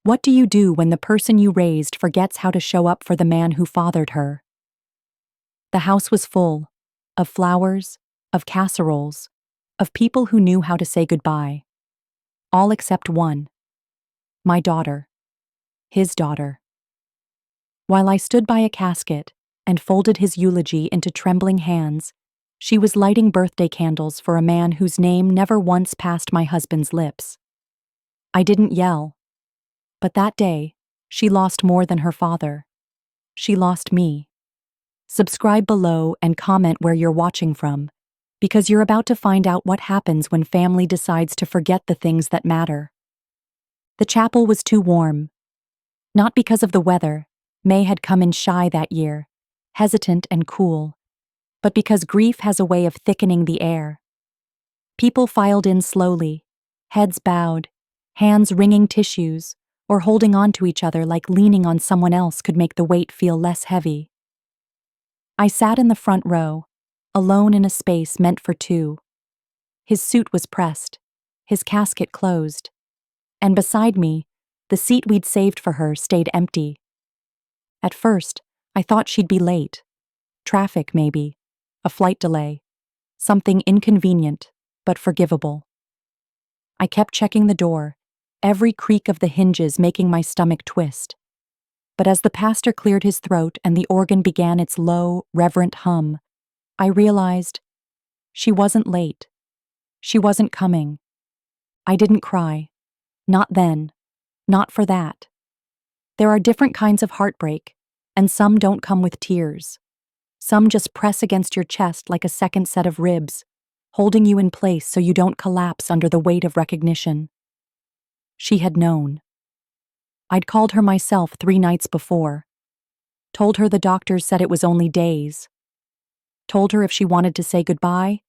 What do you do when the person you raised forgets how to show up for the man who fathered her? The house was full of flowers, of casseroles, of people who knew how to say goodbye. All except one. My daughter. His daughter. While I stood by a casket and folded his eulogy into trembling hands, she was lighting birthday candles for a man whose name never once passed my husband's lips. I didn't yell. But that day, she lost more than her father. She lost me. Subscribe below and comment where you're watching from, because you're about to find out what happens when family decides to forget the things that matter. The chapel was too warm. Not because of the weather. May had come in shy that year, hesitant and cool, but because grief has a way of thickening the air. People filed in slowly, heads bowed, hands wringing tissues, or holding on to each other like leaning on someone else could make the weight feel less heavy. I sat in the front row, alone in a space meant for two. His suit was pressed, his casket closed, and beside me, the seat we'd saved for her stayed empty. At first, I thought she'd be late. Traffic, maybe. A flight delay. Something inconvenient, but forgivable. I kept checking the door, every creak of the hinges making my stomach twist. But as the pastor cleared his throat and the organ began its low, reverent hum, I realized she wasn't late. She wasn't coming. I didn't cry. Not then. Not for that. There are different kinds of heartbreak, and some don't come with tears. Some just press against your chest like a second set of ribs, holding you in place so you don't collapse under the weight of recognition. She had known. I'd called her myself 3 nights before. Told her the doctors said it was only days. Told her if she wanted to say goodbye,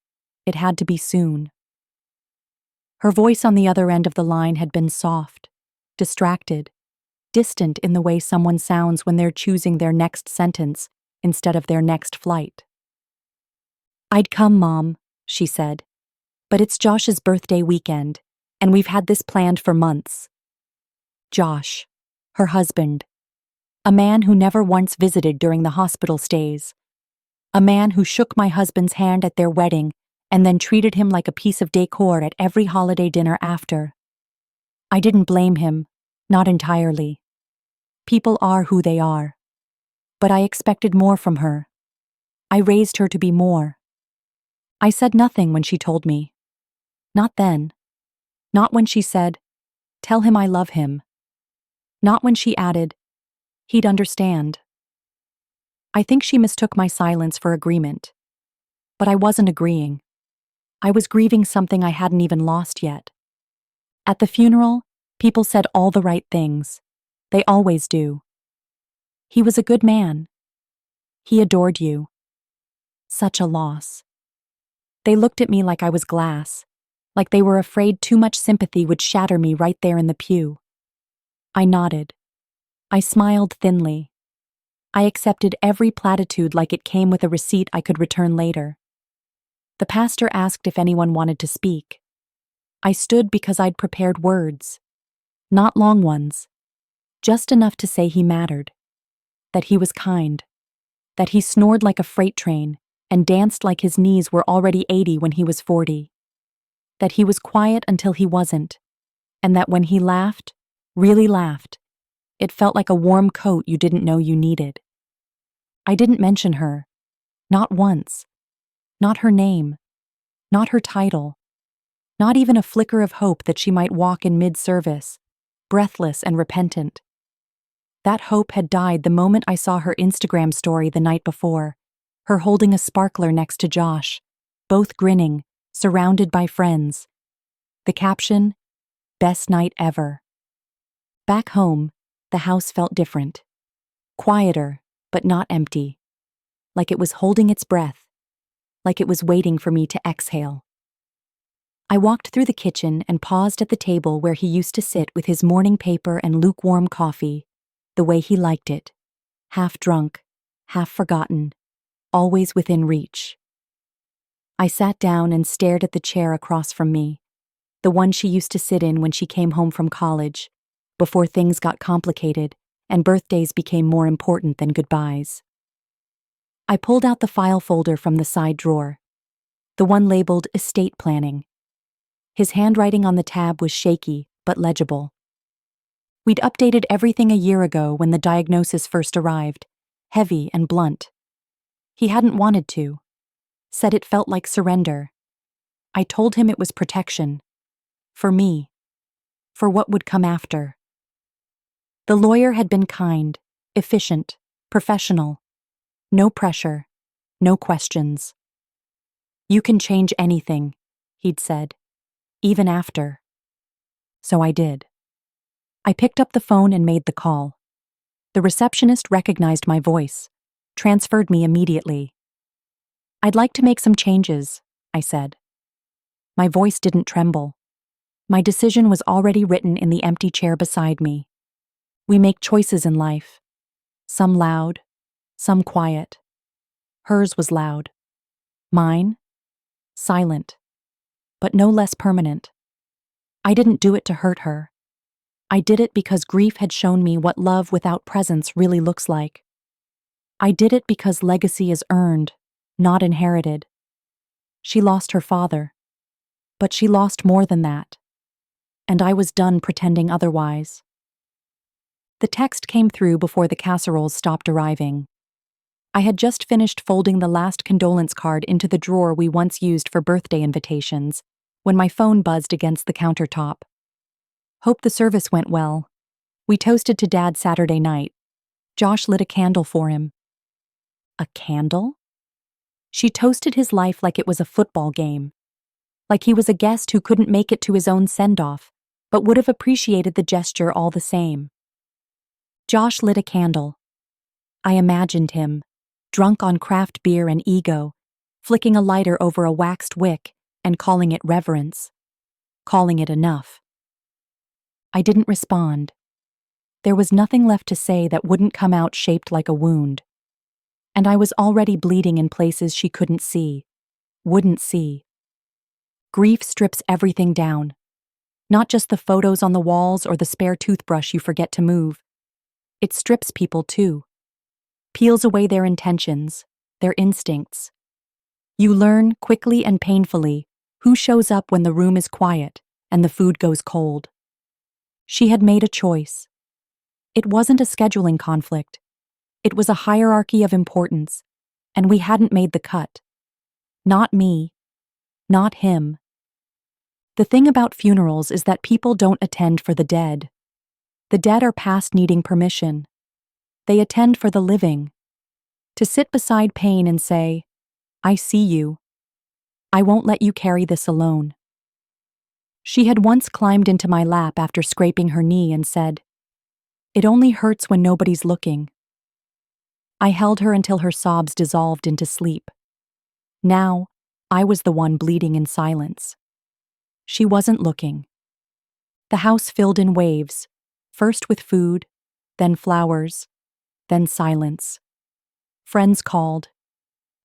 it had to be soon. Her voice on the other end of the line had been soft, distracted, distant in the way someone sounds when they're choosing their next sentence instead of their next flight. "I'd come, Mom," she said, "but it's Josh's birthday weekend, and we've had this planned for months." Josh, her husband, a man who never once visited during the hospital stays, a man who shook my husband's hand at their wedding and then treated him like a piece of decor at every holiday dinner after. I didn't blame him, not entirely. People are who they are. But I expected more from her. I raised her to be more. I said nothing when she told me. Not then. Not when she said, "Tell him I love him." Not when she added, "He'd understand." I think she mistook my silence for agreement. But I wasn't agreeing. I was grieving something I hadn't even lost yet. At the funeral, people said all the right things. They always do. He was a good man. He adored you. Such a loss. They looked at me like I was glass, like they were afraid too much sympathy would shatter me right there in the pew. I nodded. I smiled thinly. I accepted every platitude like it came with a receipt I could return later. The pastor asked if anyone wanted to speak. I stood because I'd prepared words. Not long ones. Just enough to say he mattered. That he was kind. That he snored like a freight train and danced like his knees were already 80 when he was 40. That he was quiet until he wasn't. And that when he laughed, really laughed, it felt like a warm coat you didn't know you needed. I didn't mention her. Not once. Not her name. Not her title. Not even a flicker of hope that she might walk in mid-service, breathless and repentant. That hope had died the moment I saw her Instagram story the night before, her holding a sparkler next to Josh, both grinning, surrounded by friends. The caption, "Best night ever." Back home, the house felt different. Quieter, but not empty. Like it was holding its breath. Like it was waiting for me to exhale. I walked through the kitchen and paused at the table where he used to sit with his morning paper and lukewarm coffee, the way he liked it, half drunk, half forgotten, always within reach. I sat down and stared at the chair across from me, the one she used to sit in when she came home from college, before things got complicated and birthdays became more important than goodbyes. I pulled out the file folder from the side drawer, the one labeled estate planning. His handwriting on the tab was shaky but legible. We'd updated everything a year ago when the diagnosis first arrived, heavy and blunt. He hadn't wanted to, said it felt like surrender. I told him it was protection. For me. For what would come after. The lawyer had been kind, efficient, professional. No pressure, no questions. You can change anything, he'd said, even after. So I did. I picked up the phone and made the call. The receptionist recognized my voice, transferred me immediately. I'd like to make some changes, I said. My voice didn't tremble. My decision was already written in the empty chair beside me. We make choices in life. Some loud, some quiet. Hers was loud. Mine? Silent. But no less permanent. I didn't do it to hurt her. I did it because grief had shown me what love without presence really looks like. I did it because legacy is earned, not inherited. She lost her father. But she lost more than that. And I was done pretending otherwise. The text came through before the casseroles stopped arriving. I had just finished folding the last condolence card into the drawer we once used for birthday invitations when my phone buzzed against the countertop. Hope the service went well. We toasted to Dad Saturday night. Josh lit a candle for him. A candle? She toasted his life like it was a football game. Like he was a guest who couldn't make it to his own send-off, but would have appreciated the gesture all the same. Josh lit a candle. I imagined him, drunk on craft beer and ego, flicking a lighter over a waxed wick and calling it reverence. Calling it enough. I didn't respond. There was nothing left to say that wouldn't come out shaped like a wound. And I was already bleeding in places she couldn't see, wouldn't see. Grief strips everything down. Not just the photos on the walls or the spare toothbrush you forget to move. It strips people too. Peels away their intentions, their instincts. You learn quickly and painfully who shows up when the room is quiet and the food goes cold. She had made a choice. It wasn't a scheduling conflict. It was a hierarchy of importance, and we hadn't made the cut. Not me. Not him. The thing about funerals is that people don't attend for the dead. The dead are past needing permission. They attend for the living. To sit beside pain and say, I see you. I won't let you carry this alone. She had once climbed into my lap after scraping her knee and said, It only hurts when nobody's looking. I held her until her sobs dissolved into sleep. Now, I was the one bleeding in silence. She wasn't looking. The house filled in waves, first with food, then flowers, then silence. Friends called.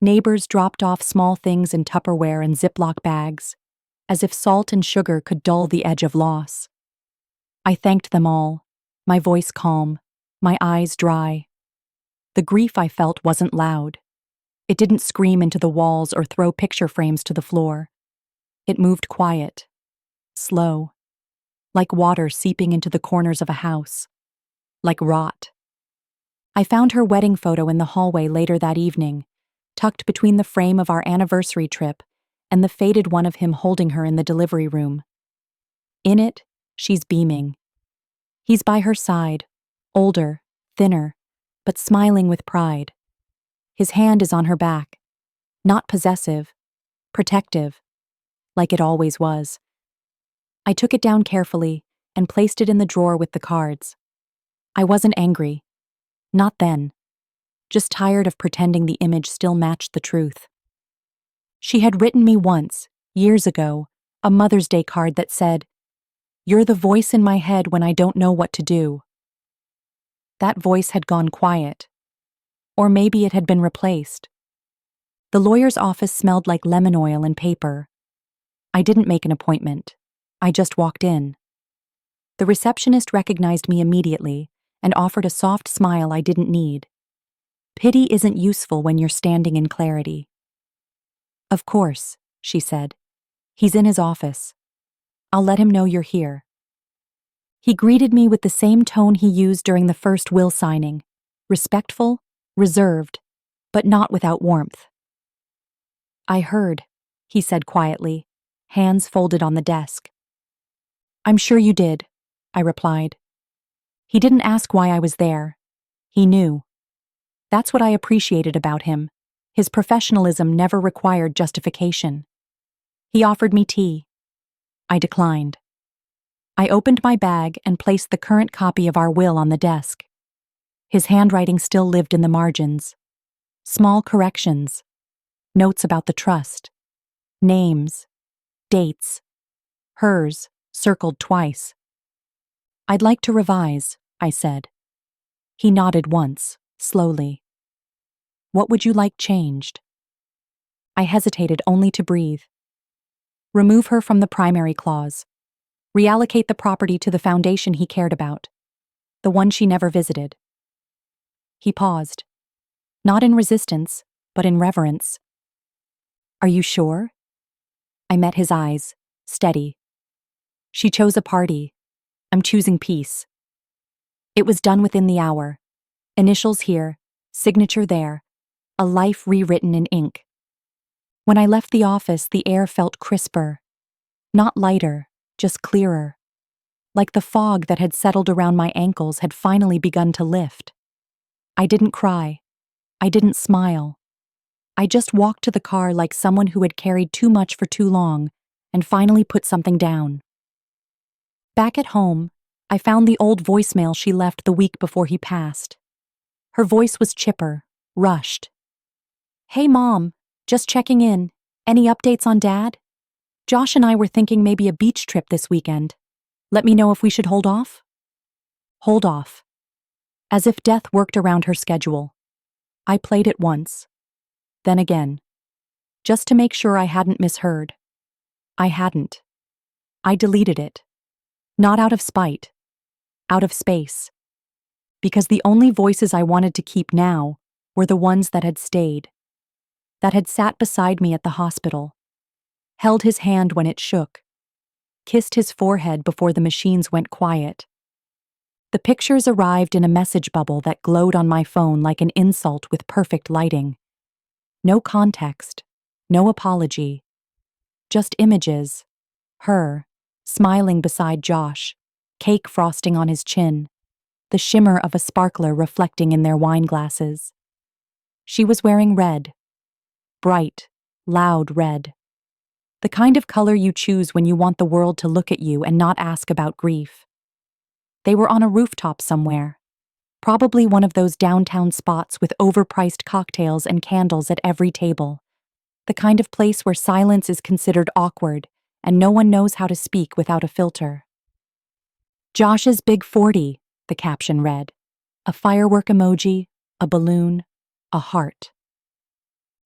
Neighbors dropped off small things in Tupperware and Ziploc bags, as if salt and sugar could dull the edge of loss. I thanked them all, my voice calm, my eyes dry. The grief I felt wasn't loud. It didn't scream into the walls or throw picture frames to the floor. It moved quiet, slow, like water seeping into the corners of a house, like rot. I found her wedding photo in the hallway later that evening, tucked between the frame of our anniversary trip and the faded one of him holding her in the delivery room. In it, she's beaming. He's by her side, older, thinner, but smiling with pride. His hand is on her back, not possessive, protective, like it always was. I took it down carefully and placed it in the drawer with the cards. I wasn't angry. Not then. Just tired of pretending the image still matched the truth. She had written me once, years ago, a Mother's Day card that said, "You're the voice in my head when I don't know what to do." That voice had gone quiet. Or maybe it had been replaced. The lawyer's office smelled like lemon oil and paper. I didn't make an appointment. I just walked in. The receptionist recognized me immediately and offered a soft smile I didn't need. Pity isn't useful when you're standing in clarity. Of course, she said. He's in his office. I'll let him know you're here. He greeted me with the same tone he used during the first will signing, respectful, reserved, but not without warmth. I heard, he said quietly, hands folded on the desk. I'm sure you did, I replied. He didn't ask why I was there. He knew. That's what I appreciated about him. His professionalism never required justification. He offered me tea. I declined. I opened my bag and placed the current copy of our will on the desk. His handwriting still lived in the margins. Small corrections. Notes about the trust. Names. Dates. Hers, circled twice. I'd like to revise, I said. He nodded once, slowly. What would you like changed? I hesitated only to breathe. Remove her from the primary clause. Reallocate the property to the foundation he cared about, the one she never visited. He paused, not in resistance, but in reverence. Are you sure? I met his eyes, steady. She chose a party. I'm choosing peace. It was done within the hour. Initials here, signature there, a life rewritten in ink. When I left the office, the air felt crisper, not lighter, just clearer. Like the fog that had settled around my ankles had finally begun to lift. I didn't cry. I didn't smile. I just walked to the car like someone who had carried too much for too long and finally put something down. Back at home, I found the old voicemail she left the week before he passed. Her voice was chipper, rushed. Hey Mom, just checking in. Any updates on Dad? Josh and I were thinking maybe a beach trip this weekend. Let me know if we should hold off? Hold off. As if death worked around her schedule. I played it once. Then again. Just to make sure I hadn't misheard. I hadn't. I deleted it. Not out of spite. Out of space. Because the only voices I wanted to keep now were the ones that had stayed. That had sat beside me at the hospital. Held his hand when it shook. Kissed his forehead before the machines went quiet. The pictures arrived in a message bubble that glowed on my phone like an insult with perfect lighting. No context. No apology. Just images. Her, smiling beside Josh, cake frosting on his chin, the shimmer of a sparkler reflecting in their wine glasses. She was wearing red. Bright, loud red. The kind of color you choose when you want the world to look at you and not ask about grief. They were on a rooftop somewhere. Probably one of those downtown spots with overpriced cocktails and candles at every table. The kind of place where silence is considered awkward and no one knows how to speak without a filter. Josh's Big 40, the caption read. A firework emoji, a balloon, a heart.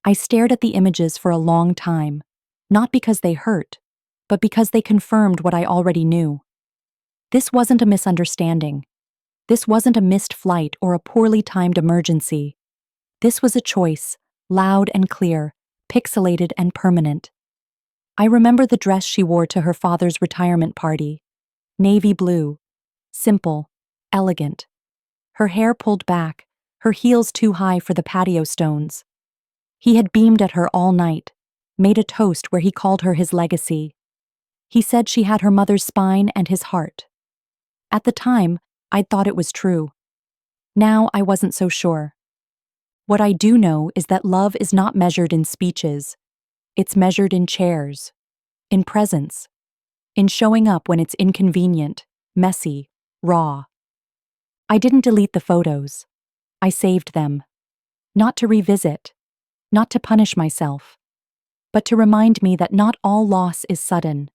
I stared at the images for a long time, not because they hurt, but because they confirmed what I already knew. This wasn't a misunderstanding. This wasn't a missed flight or a poorly timed emergency. This was a choice, loud and clear, pixelated and permanent. I remember the dress she wore to her father's retirement party. Navy blue. Simple. Elegant. Her hair pulled back, her heels too high for the patio stones. He had beamed at her all night, made a toast where he called her his legacy. He said she had her mother's spine and his heart. At the time, I'd thought it was true. Now I wasn't so sure. What I do know is that love is not measured in speeches. It's measured in chairs, in presence, in showing up when it's inconvenient, messy, raw. I didn't delete the photos. I saved them. Not to revisit, not to punish myself, but to remind me that not all loss is sudden.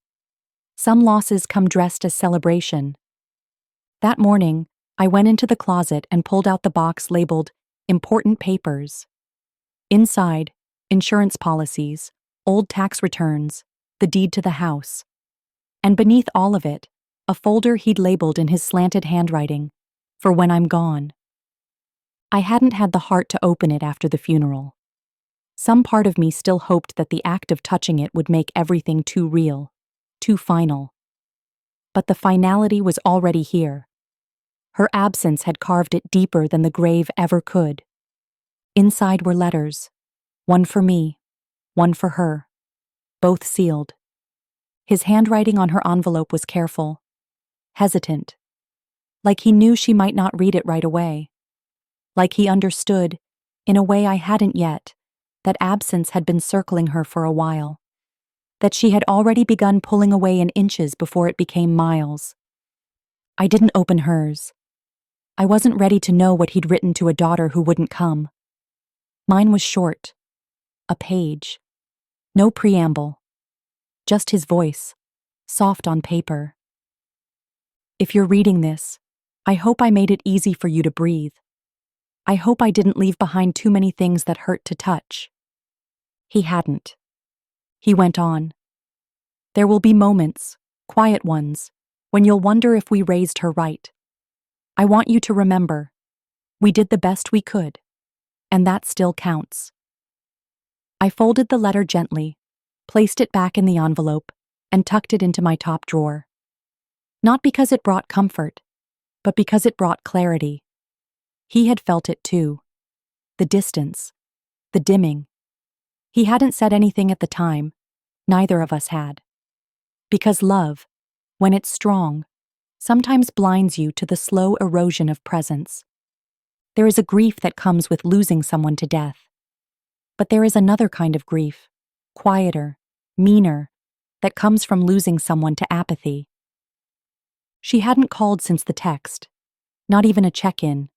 Some losses come dressed as celebration. That morning, I went into the closet and pulled out the box labeled Important Papers. Inside, insurance policies, old tax returns, the deed to the house. And beneath all of it, a folder he'd labeled in his slanted handwriting, "For when I'm gone." I hadn't had the heart to open it after the funeral. Some part of me still hoped that the act of touching it would make everything too real, too final. But the finality was already here. Her absence had carved it deeper than the grave ever could. Inside were letters, one for me, one for her, both sealed. His handwriting on her envelope was careful, hesitant, like he knew she might not read it right away, like he understood, in a way I hadn't yet, that absence had been circling her for a while, that she had already begun pulling away in inches before it became miles. I didn't open hers. I wasn't ready to know what he'd written to a daughter who wouldn't come. Mine was short, a page, no preamble, just his voice, soft on paper. If you're reading this, I hope I made it easy for you to breathe. I hope I didn't leave behind too many things that hurt to touch. He hadn't. He went on. There will be moments, quiet ones, when you'll wonder if we raised her right. I want you to remember, we did the best we could, and that still counts. I folded the letter gently, placed it back in the envelope, and tucked it into my top drawer. Not because it brought comfort, but because it brought clarity. He had felt it too. The distance, the dimming. He hadn't said anything at the time, neither of us had. Because love, when it's strong, sometimes blinds you to the slow erosion of presence. There is a grief that comes with losing someone to death. But there is another kind of grief, quieter, meaner, that comes from losing someone to apathy. She hadn't called since the text, not even a check-in.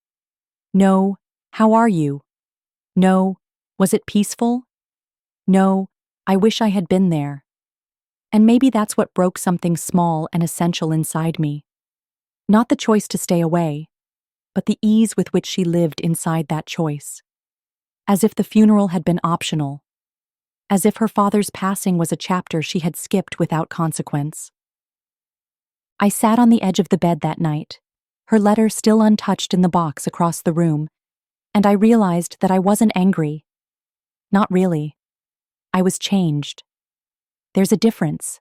No, how are you? No, was it peaceful? No, I wish I had been there. And maybe that's what broke something small and essential inside me. Not the choice to stay away, but the ease with which she lived inside that choice. As if the funeral had been optional. As if her father's passing was a chapter she had skipped without consequence. I sat on the edge of the bed that night, her letter still untouched in the box across the room, and I realized that I wasn't angry. Not really. I was changed. There's a difference.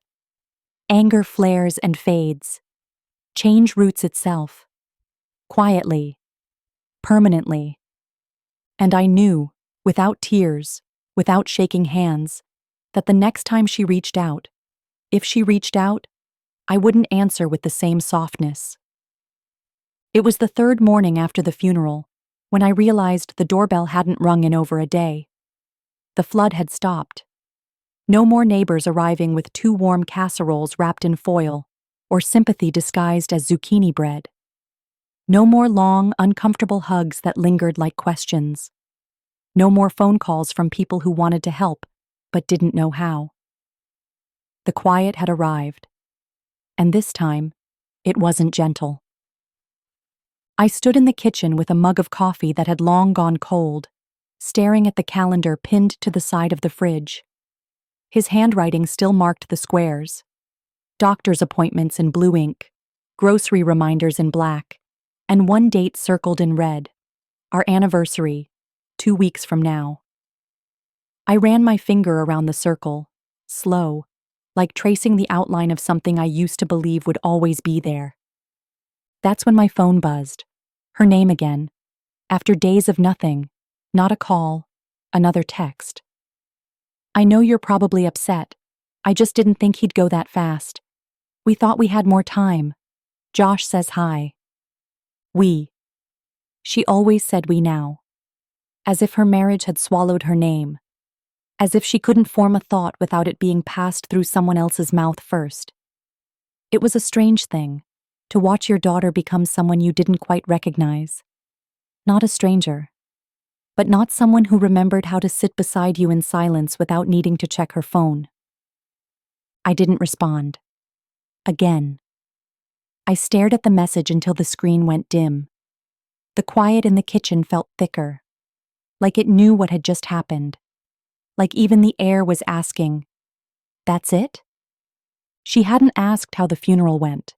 Anger flares and fades. Change roots itself. Quietly. Permanently. And I knew, without tears, without shaking hands, that the next time she reached out, if she reached out, I wouldn't answer with the same softness. It was the third morning after the funeral, when I realized the doorbell hadn't rung in over a day. The flood had stopped. No more neighbors arriving with 2 warm casseroles wrapped in foil, or sympathy disguised as zucchini bread. No more long, uncomfortable hugs that lingered like questions. No more phone calls from people who wanted to help, but didn't know how. The quiet had arrived. And this time, it wasn't gentle. I stood in the kitchen with a mug of coffee that had long gone cold, staring at the calendar pinned to the side of the fridge. His handwriting still marked the squares. Doctor's appointments in blue ink, grocery reminders in black, and one date circled in red, our anniversary, 2 weeks from now. I ran my finger around the circle, slow, like tracing the outline of something I used to believe would always be there. That's when my phone buzzed, her name again, after days of nothing, not a call, another text. I know you're probably upset. I just didn't think he'd go that fast. We thought we had more time. Josh says hi. We. She always said we now. As if her marriage had swallowed her name. As if she couldn't form a thought without it being passed through someone else's mouth first. It was a strange thing, to watch your daughter become someone you didn't quite recognize. Not a stranger. But not someone who remembered how to sit beside you in silence without needing to check her phone. I didn't respond. Again. I stared at the message until the screen went dim. The quiet in the kitchen felt thicker, like it knew what had just happened. Like even the air was asking, "That's it?" She hadn't asked how the funeral went.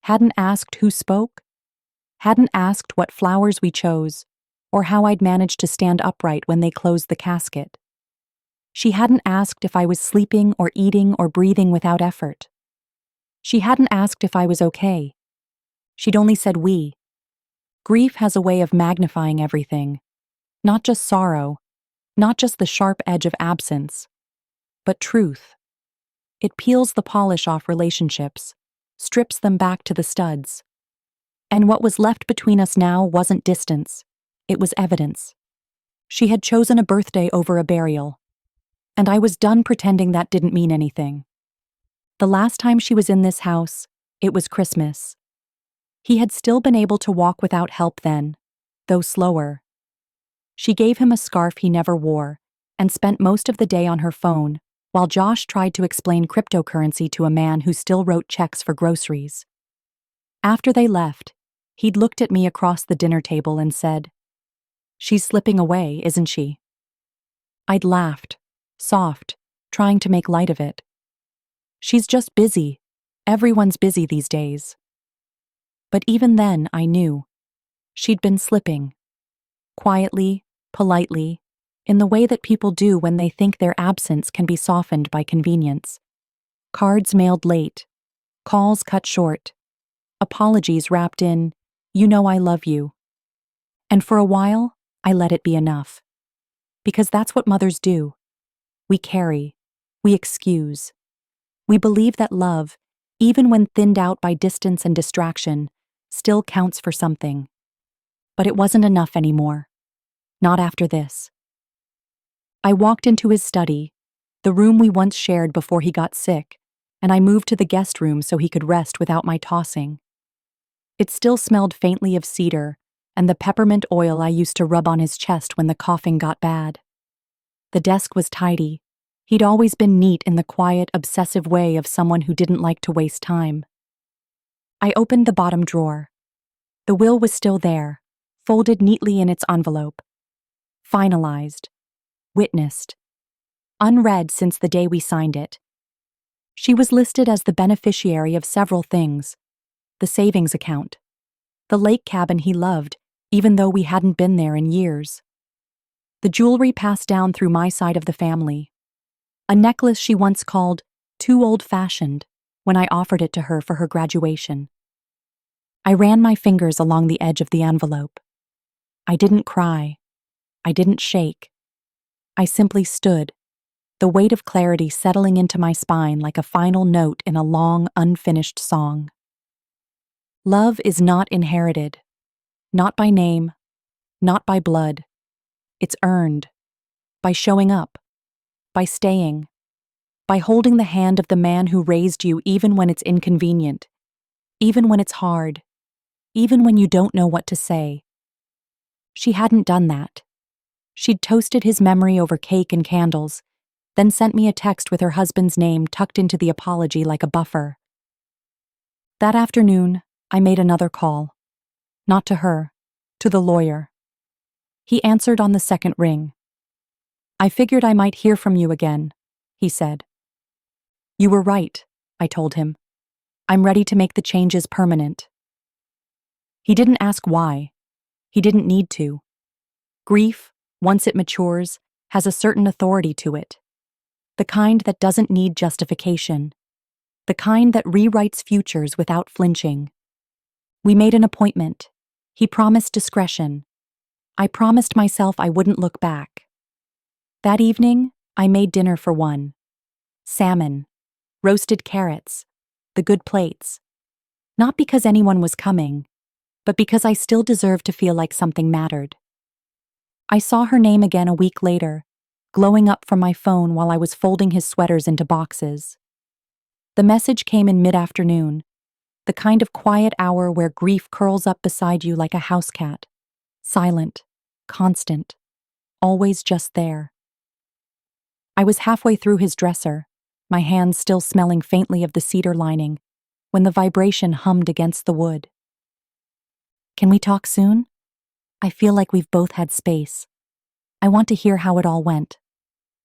hadn't asked who spoke, hadn't asked what flowers we chose, or how I'd managed to stand upright when they closed the casket. She hadn't asked if I was sleeping or eating or breathing without effort. She hadn't asked if I was okay. She'd only said we. Grief has a way of magnifying everything, not just sorrow, not just the sharp edge of absence, but truth. It peels the polish off relationships, strips them back to the studs. And what was left between us now wasn't distance, it was evidence. She had chosen a birthday over a burial, and I was done pretending that didn't mean anything. The last time she was in this house, it was Christmas. He had still been able to walk without help then, though slower. She gave him a scarf he never wore and spent most of the day on her phone while Josh tried to explain cryptocurrency to a man who still wrote checks for groceries. After they left, he'd looked at me across the dinner table and said, "She's slipping away, isn't she?" I'd laughed, soft, trying to make light of it. She's just busy. Everyone's busy these days. But even then, I knew. She'd been slipping. Quietly, politely, in the way that people do when they think their absence can be softened by convenience. Cards mailed late, calls cut short, apologies wrapped in, "You know I love you." And for a while, I let it be enough. Because that's what mothers do. We carry, we excuse. We believe that love, even when thinned out by distance and distraction, still counts for something. But it wasn't enough anymore. Not after this. I walked into his study, the room we once shared before he got sick, and I moved to the guest room so he could rest without my tossing. It still smelled faintly of cedar and the peppermint oil I used to rub on his chest when the coughing got bad. The desk was tidy. He'd always been neat in the quiet, obsessive way of someone who didn't like to waste time. I opened the bottom drawer. The will was still there, folded neatly in its envelope. Finalized. Witnessed. Unread since the day we signed it. She was listed as the beneficiary of several things. The savings account. The lake cabin he loved, even though we hadn't been there in years. The jewelry passed down through my side of the family. A necklace she once called too old-fashioned when I offered it to her for her graduation. I ran my fingers along the edge of the envelope. I didn't cry. I didn't shake. I simply stood, the weight of clarity settling into my spine like a final note in a long, unfinished song. Love is not inherited, not by name, not by blood. It's earned, by showing up, by staying, by holding the hand of the man who raised you even when it's inconvenient, even when it's hard, even when you don't know what to say. She hadn't done that. She'd toasted his memory over cake and candles, then sent me a text with her husband's name tucked into the apology like a buffer. That afternoon, I made another call. Not to her, to the lawyer. He answered on the second ring. "I figured I might hear from you again," he said. "You were right," I told him. "I'm ready to make the changes permanent." He didn't ask why. He didn't need to. Grief, once it matures, has a certain authority to it. The kind that doesn't need justification. The kind that rewrites futures without flinching. We made an appointment. He promised discretion. I promised myself I wouldn't look back. That evening, I made dinner for one. Salmon, roasted carrots, the good plates. Not because anyone was coming, but because I still deserved to feel like something mattered. I saw her name again a week later, glowing up from my phone while I was folding his sweaters into boxes. The message came in mid-afternoon, the kind of quiet hour where grief curls up beside you like a house cat, silent, constant, always just there. I was halfway through his dresser, my hands still smelling faintly of the cedar lining, when the vibration hummed against the wood. "Can we talk soon? I feel like we've both had space. I want to hear how it all went.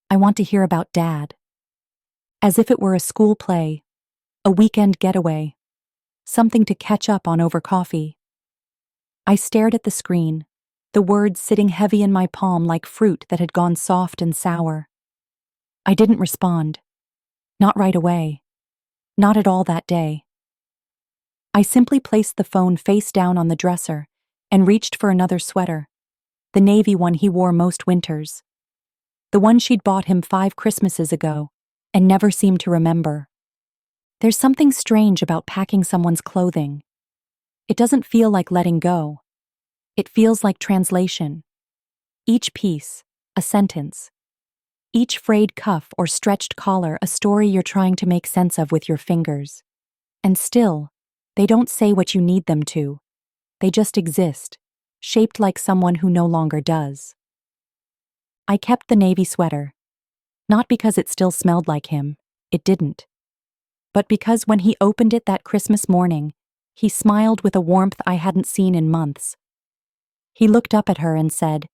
I want to hear about Dad." As if it were a school play, a weekend getaway. something to catch up on over coffee. I stared at the screen, the words sitting heavy in my palm like fruit that had gone soft and sour. I didn't respond. Not right away. Not at all that day. I simply placed the phone face down on the dresser and reached for another sweater, the navy one he wore most winters. The one she'd bought him 5 Christmases ago and never seemed to remember. There's something strange about packing someone's clothing. It doesn't feel like letting go. It feels like translation. Each piece, a sentence. Each frayed cuff or stretched collar, a story you're trying to make sense of with your fingers. And still, they don't say what you need them to. They just exist, shaped like someone who no longer does. I kept the navy sweater. Not because it still smelled like him, it didn't. But because when he opened it that Christmas morning, he smiled with a warmth I hadn't seen in months. He looked up at her and said,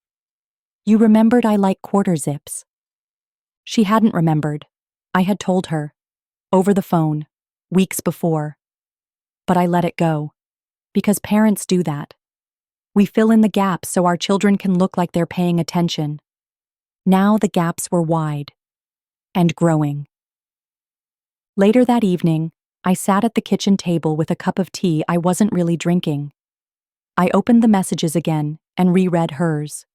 "You remembered I like quarter zips." She hadn't remembered. I had told her. Over the phone. Weeks before. But I let it go. Because parents do that. We fill in the gaps so our children can look like they're paying attention. Now the gaps were wide. And growing. Later that evening, I sat at the kitchen table with a cup of tea I wasn't really drinking. I opened the messages again and reread hers.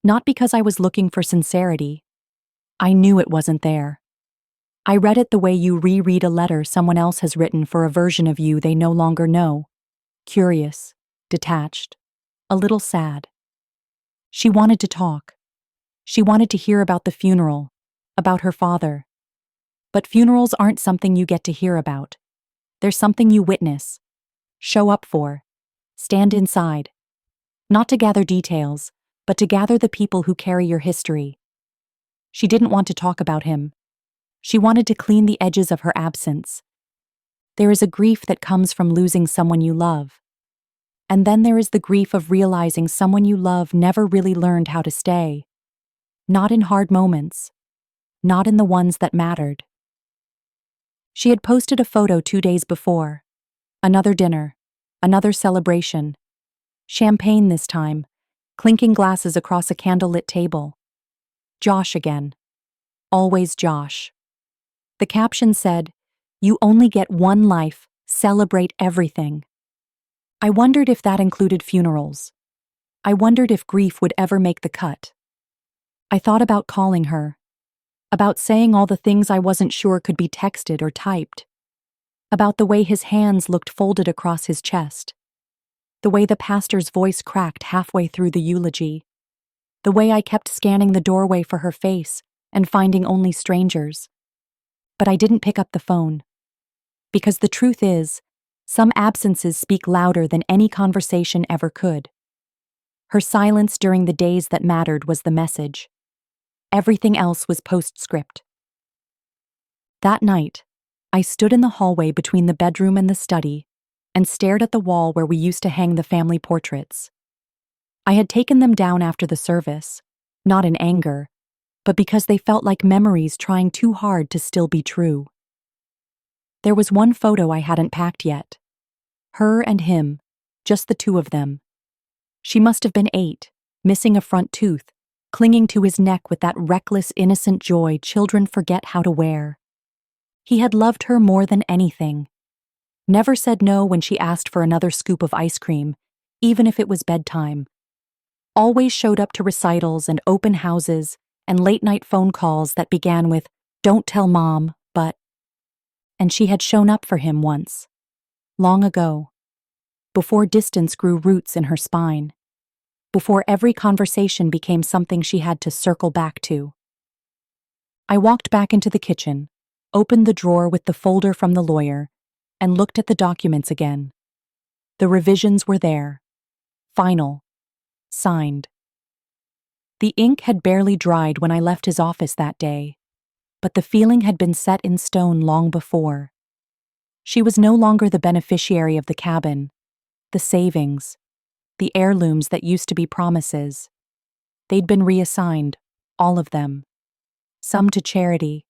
Not because I was looking for sincerity. I knew it wasn't there. I read it the way you reread a letter someone else has written for a version of you they no longer know. Curious, detached, a little sad. She wanted to talk. She wanted to hear about the funeral, about her father. But funerals aren't something you get to hear about. They're something you witness, show up for, stand inside. Not to gather details, but to gather the people who carry your history. She didn't want to talk about him. She wanted to clean the edges of her absence. There is a grief that comes from losing someone you love. And then there is the grief of realizing someone you love never really learned how to stay. Not in hard moments. Not in the ones that mattered. She had posted a photo 2 days before. Another dinner. Another celebration. Champagne this time. Clinking glasses across a candlelit table. Josh again. Always Josh. The caption said, "You only get one life, celebrate everything." I wondered if that included funerals. I wondered if grief would ever make the cut. I thought about calling her. About saying all the things I wasn't sure could be texted or typed. About the way his hands looked folded across his chest. The way the pastor's voice cracked halfway through the eulogy. The way I kept scanning the doorway for her face and finding only strangers. But I didn't pick up the phone. Because the truth is, some absences speak louder than any conversation ever could. Her silence during the days that mattered was the message. Everything else was postscript. That night, I stood in the hallway between the bedroom and the study and stared at the wall where we used to hang the family portraits. I had taken them down after the service, not in anger, but because they felt like memories trying too hard to still be true. There was one photo I hadn't packed yet. Her and him, just the two of them. She must have been 8, missing a front tooth, clinging to his neck with that reckless, innocent joy children forget how to wear. He had loved her more than anything. Never said no when she asked for another scoop of ice cream, even if it was bedtime. Always showed up to recitals and open houses and late-night phone calls that began with, "Don't tell Mom, but..." And she had shown up for him once. Long ago. Before distance grew roots in her spine. Before every conversation became something she had to circle back to. I walked back into the kitchen, opened the drawer with the folder from the lawyer, and looked at the documents again. The revisions were there. Final. Signed. The ink had barely dried when I left his office that day, but the feeling had been set in stone long before. She was no longer the beneficiary of the cabin, the savings, the heirlooms that used to be promises. They'd been reassigned, all of them. Some to charity,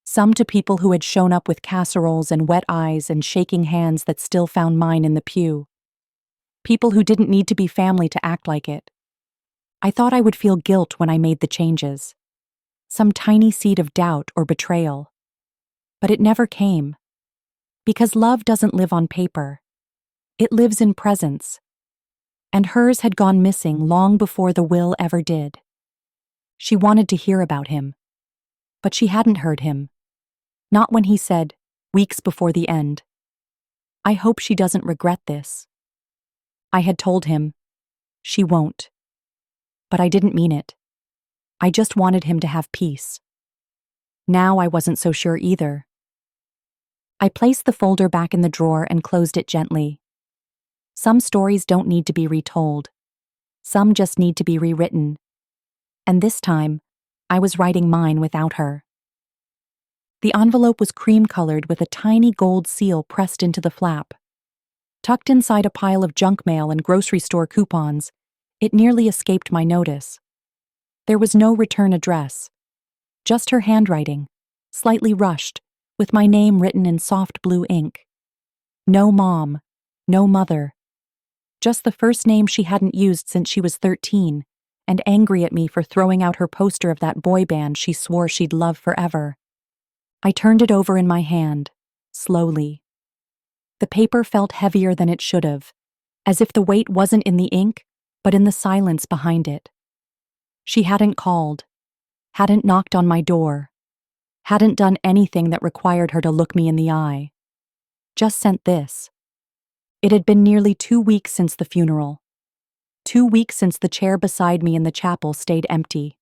Some to people who had shown up with casseroles and wet eyes and shaking hands that still found mine in the pew. People who didn't need to be family to act like it. I thought I would feel guilt when I made the changes. Some tiny seed of doubt or betrayal. But it never came. Because love doesn't live on paper. It lives in presence. And hers had gone missing long before the will ever did. She wanted to hear about him. But she hadn't heard him. Not when he said, weeks before the end, "I hope she doesn't regret this." I had told him, "She won't." But I didn't mean it. I just wanted him to have peace. Now I wasn't so sure either. I placed the folder back in the drawer and closed it gently. Some stories don't need to be retold. Some just need to be rewritten. And this time, I was writing mine without her. The envelope was cream-colored with a tiny gold seal pressed into the flap. Tucked inside a pile of junk mail and grocery store coupons, it nearly escaped my notice. There was no return address. Just her handwriting, slightly rushed, with my name written in soft blue ink. No mom, no mother. Just the first name she hadn't used since she was 13, and angry at me for throwing out her poster of that boy band she swore she'd love forever. I turned it over in my hand, slowly. The paper felt heavier than it should have, as if the weight wasn't in the ink, but in the silence behind it. She hadn't called, hadn't knocked on my door, hadn't done anything that required her to look me in the eye. Just sent this. It had been nearly 2 weeks since the funeral. 2 weeks since the chair beside me in the chapel stayed empty.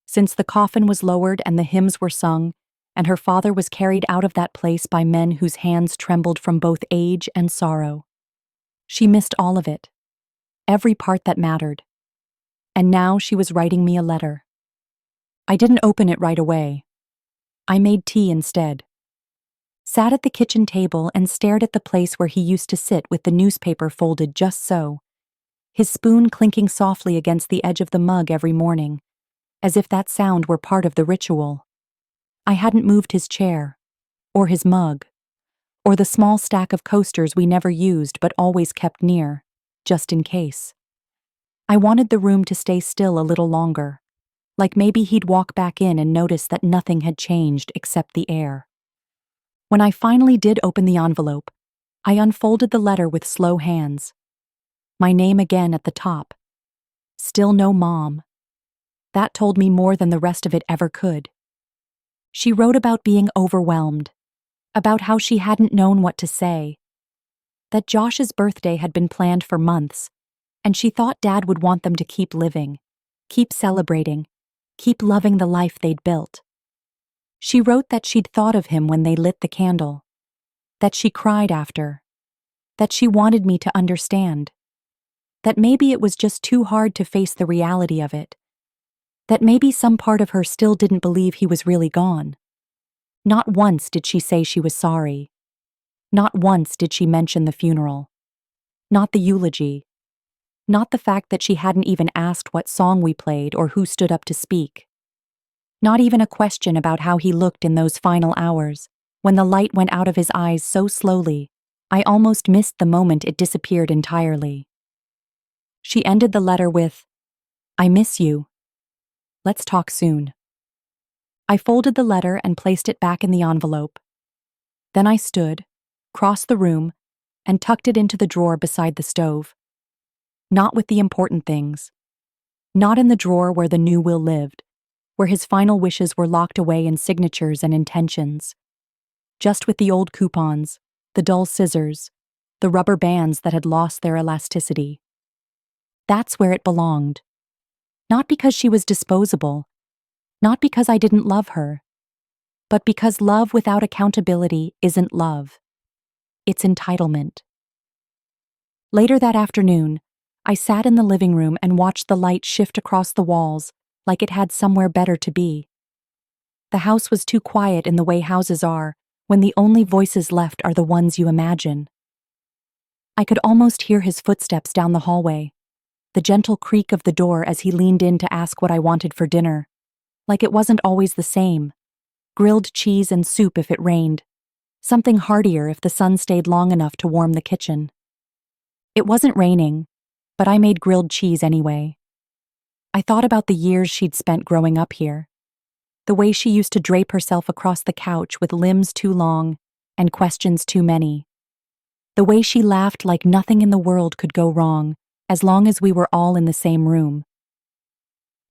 Since the coffin was lowered and the hymns were sung, and her father was carried out of that place by men whose hands trembled from both age and sorrow. She missed all of it, every part that mattered. And now she was writing me a letter. I didn't open it right away. I made tea instead. Sat at the kitchen table and stared at the place where he used to sit with the newspaper folded just so, his spoon clinking softly against the edge of the mug every morning, as if that sound were part of the ritual. I hadn't moved his chair, or his mug, or the small stack of coasters we never used but always kept near, just in case. I wanted the room to stay still a little longer, like maybe he'd walk back in and notice that nothing had changed except the air. When I finally did open the envelope, I unfolded the letter with slow hands. My name again at the top. Still no mom. That told me more than the rest of it ever could. She wrote about being overwhelmed, about how she hadn't known what to say, that Josh's birthday had been planned for months, and she thought Dad would want them to keep living, keep celebrating, keep loving the life they'd built. She wrote that she'd thought of him when they lit the candle, that she cried after, that she wanted me to understand, that maybe it was just too hard to face the reality of it, that maybe some part of her still didn't believe he was really gone. Not once did she say she was sorry. Not once did she mention the funeral. Not the eulogy. Not the fact that she hadn't even asked what song we played or who stood up to speak. Not even a question about how he looked in those final hours, when the light went out of his eyes so slowly, I almost missed the moment it disappeared entirely. She ended the letter with, "I miss you. Let's talk soon." I folded the letter and placed it back in the envelope. Then I stood, crossed the room, and tucked it into the drawer beside the stove. Not with the important things. Not in the drawer where the new will lived, where his final wishes were locked away in signatures and intentions. Just with the old coupons, the dull scissors, the rubber bands that had lost their elasticity. That's where it belonged. Not because she was disposable, not because I didn't love her, but because love without accountability isn't love. It's entitlement. Later that afternoon, I sat in the living room and watched the light shift across the walls like it had somewhere better to be. The house was too quiet in the way houses are when the only voices left are the ones you imagine. I could almost hear his footsteps down the hallway, the gentle creak of the door as he leaned in to ask what I wanted for dinner, like it wasn't always the same, grilled cheese and soup if it rained, something heartier if the sun stayed long enough to warm the kitchen. It wasn't raining, but I made grilled cheese anyway. I thought about the years she'd spent growing up here, the way she used to drape herself across the couch with limbs too long and questions too many, the way she laughed like nothing in the world could go wrong as long as we were all in the same room.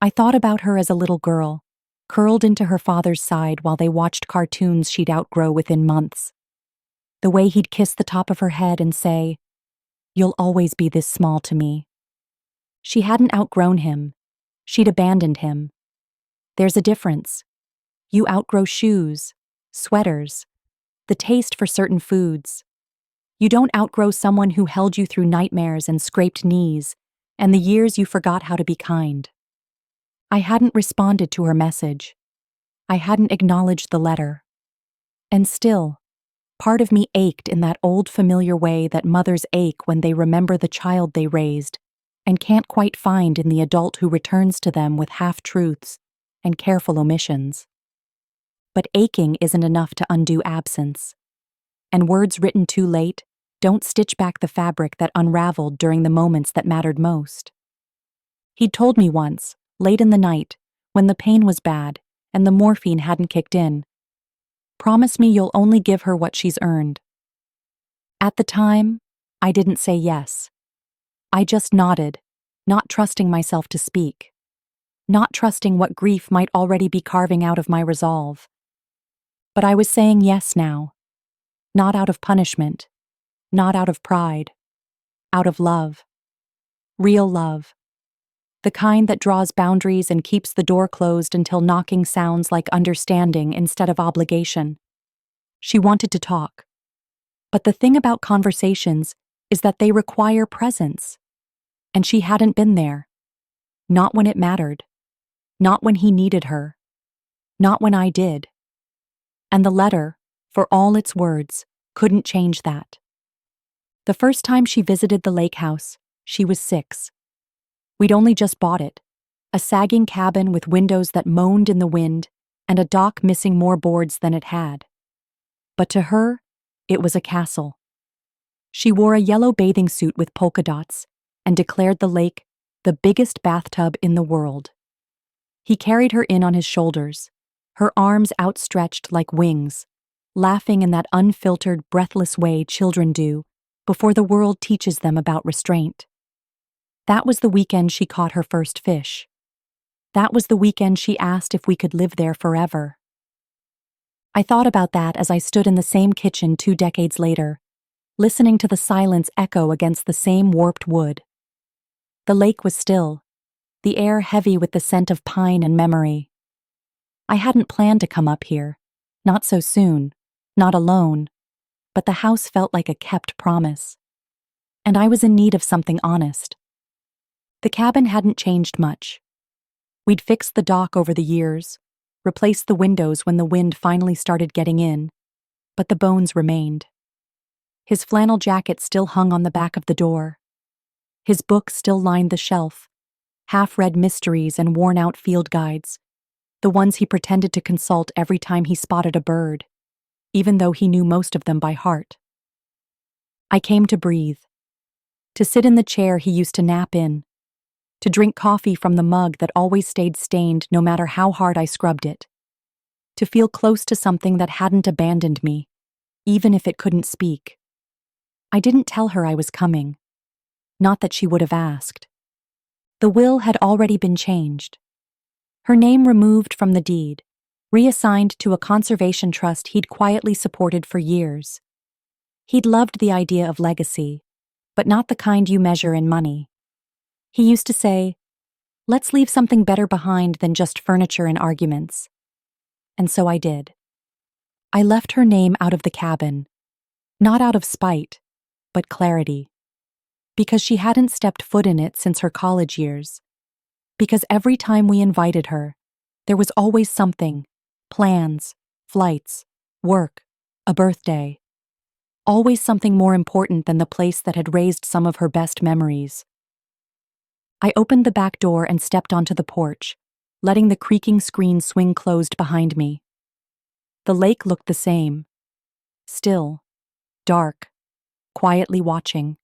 I thought about her as a little girl, curled into her father's side while they watched cartoons she'd outgrow within months. The way he'd kiss the top of her head and say, "You'll always be this small to me." She hadn't outgrown him. She'd abandoned him. There's a difference. You outgrow shoes, sweaters, the taste for certain foods. You don't outgrow someone who held you through nightmares and scraped knees, and the years you forgot how to be kind. I hadn't responded to her message. I hadn't acknowledged the letter. And still, part of me ached in that old familiar way that mothers ache when they remember the child they raised and can't quite find in the adult who returns to them with half-truths and careful omissions. But aching isn't enough to undo absence, and words written too late don't stitch back the fabric that unraveled during the moments that mattered most. He'd told me once, late in the night, when the pain was bad and the morphine hadn't kicked in, "Promise me you'll only give her what she's earned." At the time, I didn't say yes. I just nodded, not trusting myself to speak, not trusting what grief might already be carving out of my resolve. But I was saying yes now, not out of punishment, not out of pride, out of love. Real love. The kind that draws boundaries and keeps the door closed until knocking sounds like understanding instead of obligation. She wanted to talk. But the thing about conversations is that they require presence. And she hadn't been there. Not when it mattered. Not when he needed her. Not when I did. And the letter, for all its words, couldn't change that. The first time she visited the lake house, she was 6. We'd only just bought it, a sagging cabin with windows that moaned in the wind and a dock missing more boards than it had. But to her, it was a castle. She wore a yellow bathing suit with polka dots and declared the lake the biggest bathtub in the world. He carried her in on his shoulders, her arms outstretched like wings, laughing in that unfiltered, breathless way children do before the world teaches them about restraint. That was the weekend she caught her first fish. That was the weekend she asked if we could live there forever. I thought about that as I stood in the same kitchen 2 decades later, listening to the silence echo against the same warped wood. The lake was still, the air heavy with the scent of pine and memory. I hadn't planned to come up here, not so soon, not alone, but the house felt like a kept promise. And I was in need of something honest. The cabin hadn't changed much. We'd fixed the dock over the years, replaced the windows when the wind finally started getting in, but the bones remained. His flannel jacket still hung on the back of the door. His books still lined the shelf, half-read mysteries and worn-out field guides, the ones he pretended to consult every time he spotted a bird, even though he knew most of them by heart. I came to breathe, to sit in the chair he used to nap in, to drink coffee from the mug that always stayed stained no matter how hard I scrubbed it, to feel close to something that hadn't abandoned me, even if it couldn't speak. I didn't tell her I was coming. Not that she would have asked. The will had already been changed. Her name removed from the deed, reassigned to a conservation trust he'd quietly supported for years. He'd loved the idea of legacy, but not the kind you measure in money. He used to say, "Let's leave something better behind than just furniture and arguments." And so I did. I left her name out of the cabin, not out of spite, but clarity. Because she hadn't stepped foot in it since her college years. Because every time we invited her, there was always something: plans, flights, work, a birthday. Always something more important than the place that had raised some of her best memories. I opened the back door and stepped onto the porch, letting the creaking screen swing closed behind me. The lake looked the same. Still, dark, quietly watching.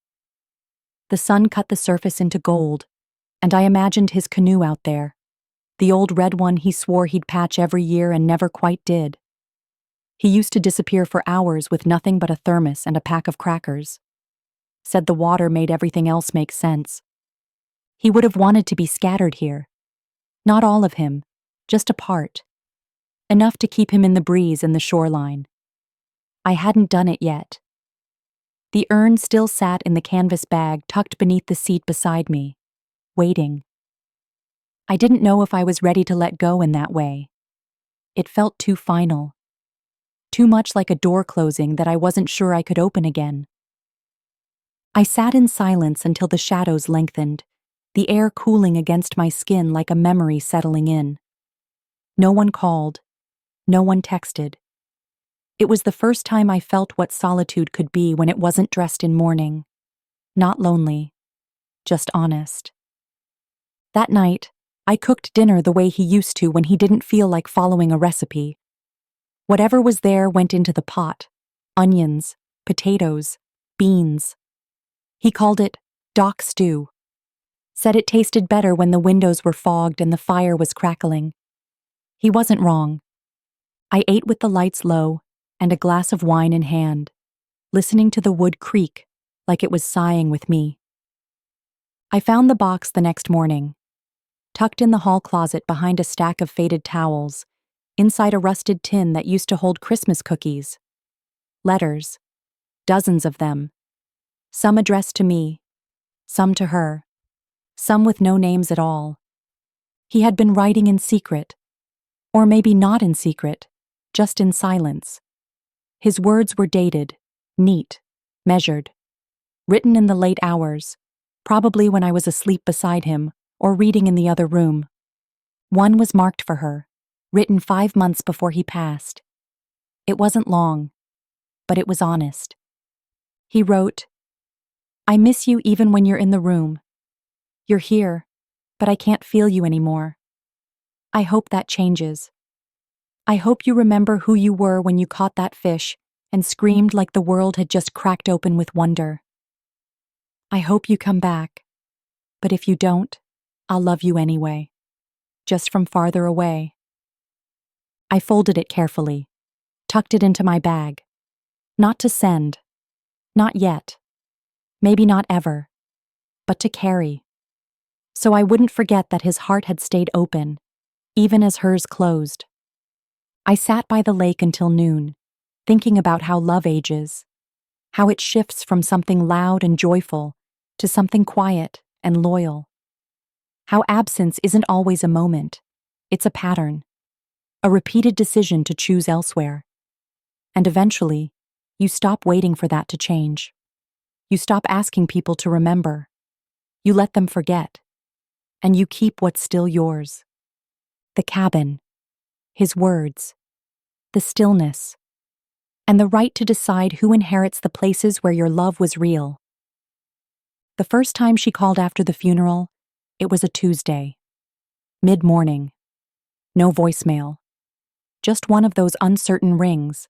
The sun cut the surface into gold, and I imagined his canoe out there, the old red one he swore he'd patch every year and never quite did. He used to disappear for hours with nothing but a thermos and a pack of crackers. Said the water made everything else make sense. He would have wanted to be scattered here. Not all of him, just a part. Enough to keep him in the breeze and the shoreline. I hadn't done it yet. The urn still sat in the canvas bag tucked beneath the seat beside me, waiting. I didn't know if I was ready to let go in that way. It felt too final. Too much like a door closing that I wasn't sure I could open again. I sat in silence until the shadows lengthened, the air cooling against my skin like a memory settling in. No one called. No one texted. It was the first time I felt what solitude could be when it wasn't dressed in mourning. Not lonely, just honest. That night, I cooked dinner the way he used to when he didn't feel like following a recipe. Whatever was there went into the pot: onions, potatoes, beans. He called it dock stew. Said it tasted better when the windows were fogged and the fire was crackling. He wasn't wrong. I ate with the lights low and a glass of wine in hand, listening to the wood creak like it was sighing with me. I found the box the next morning, tucked in the hall closet behind a stack of faded towels, inside a rusted tin that used to hold Christmas cookies. Letters, dozens of them. Some addressed to me, some to her, some with no names at all. He had been writing in secret, or maybe not in secret, just in silence. His words were dated, neat, measured, written in the late hours, probably when I was asleep beside him or reading in the other room. One was marked for her, written 5 months before he passed. It wasn't long, but it was honest. He wrote, "I miss you even when you're in the room. You're here, but I can't feel you anymore. I hope that changes. I hope you remember who you were when you caught that fish and screamed like the world had just cracked open with wonder. I hope you come back, but if you don't, I'll love you anyway, just from farther away." I folded it carefully, tucked it into my bag. Not to send. Not yet. Maybe not ever. But to carry. So I wouldn't forget that his heart had stayed open, even as hers closed. I sat by the lake until noon, thinking about how love ages, how it shifts from something loud and joyful to something quiet and loyal. How absence isn't always a moment, it's a pattern, a repeated decision to choose elsewhere. And eventually, you stop waiting for that to change. You stop asking people to remember. You let them forget. And you keep what's still yours. The cabin, his words, the stillness, and the right to decide who inherits the places where your love was real. The first time she called after the funeral, it was a Tuesday. Mid-morning. No voicemail. Just one of those uncertain rings,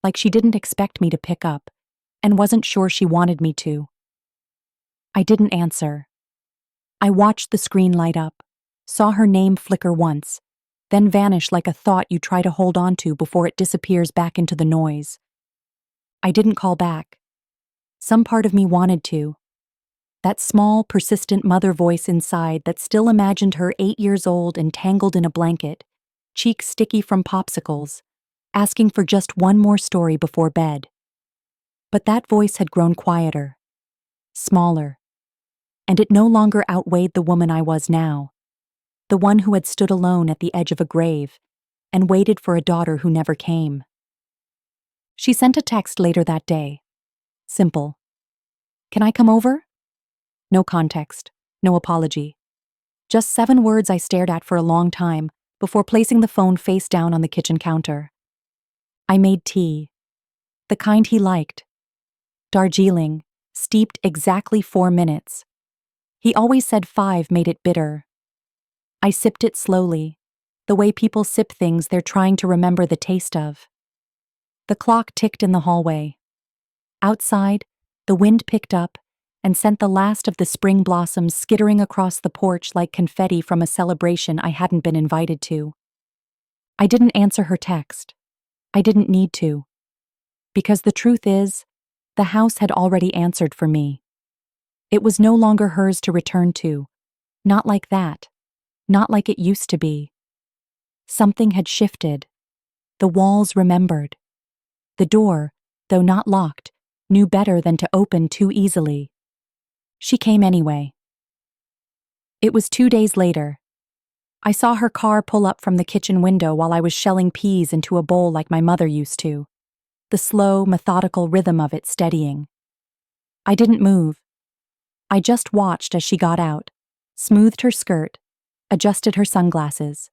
like she didn't expect me to pick up, and wasn't sure she wanted me to. I didn't answer. I watched the screen light up, saw her name flicker once, then vanish like a thought you try to hold on to before it disappears back into the noise. I didn't call back. Some part of me wanted to. That small, persistent mother voice inside that still imagined her 8 years old and tangled in a blanket, cheeks sticky from popsicles, asking for just one more story before bed. But that voice had grown quieter, smaller, and it no longer outweighed the woman I was now, the one who had stood alone at the edge of a grave and waited for a daughter who never came. She sent a text later that day. Simple. "Can I come over?" No context, no apology. Just 7 words I stared at for a long time before placing the phone face down on the kitchen counter. I made tea. The kind he liked. Darjeeling, steeped exactly 4 minutes. He always said 5 made it bitter. I sipped it slowly, the way people sip things they're trying to remember the taste of. The clock ticked in the hallway. Outside, the wind picked up and sent the last of the spring blossoms skittering across the porch like confetti from a celebration I hadn't been invited to. I didn't answer her text. I didn't need to. Because the truth is, the house had already answered for me. It was no longer hers to return to. Not like that. Not like it used to be. Something had shifted. The walls remembered. The door, though not locked, knew better than to open too easily. She came anyway. It was 2 days later. I saw her car pull up from the kitchen window while I was shelling peas into a bowl like my mother used to, the slow, methodical rhythm of it steadying. I didn't move. I just watched as she got out, smoothed her skirt, adjusted her sunglasses.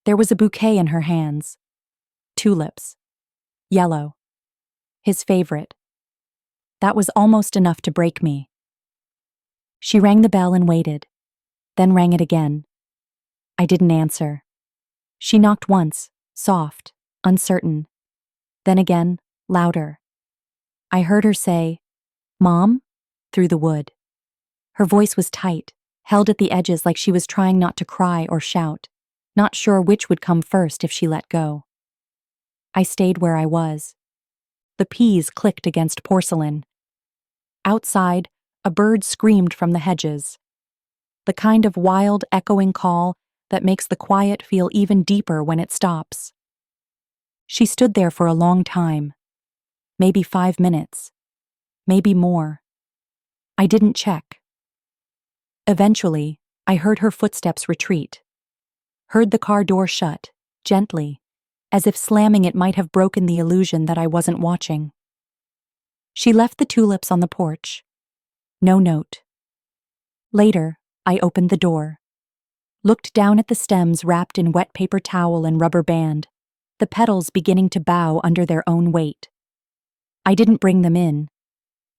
There was a bouquet in her hands. Tulips. Yellow. His favorite. That was almost enough to break me. She rang the bell and waited, then rang it again. I didn't answer. She knocked once, soft, uncertain. Then again, louder. I heard her say, "Mom?" through the wood. Her voice was tight, held at the edges like she was trying not to cry or shout, not sure which would come first if she let go. I stayed where I was. The peas clicked against porcelain. Outside, a bird screamed from the hedges. The kind of wild, echoing call that makes the quiet feel even deeper when it stops. She stood there for a long time. Maybe 5 minutes. Maybe more. I didn't check. Eventually, I heard her footsteps retreat. Heard the car door shut, gently, as if slamming it might have broken the illusion that I wasn't watching. She left the tulips on the porch. No note. Later, I opened the door. Looked down at the stems wrapped in wet paper towel and rubber band, the petals beginning to bow under their own weight. I didn't bring them in.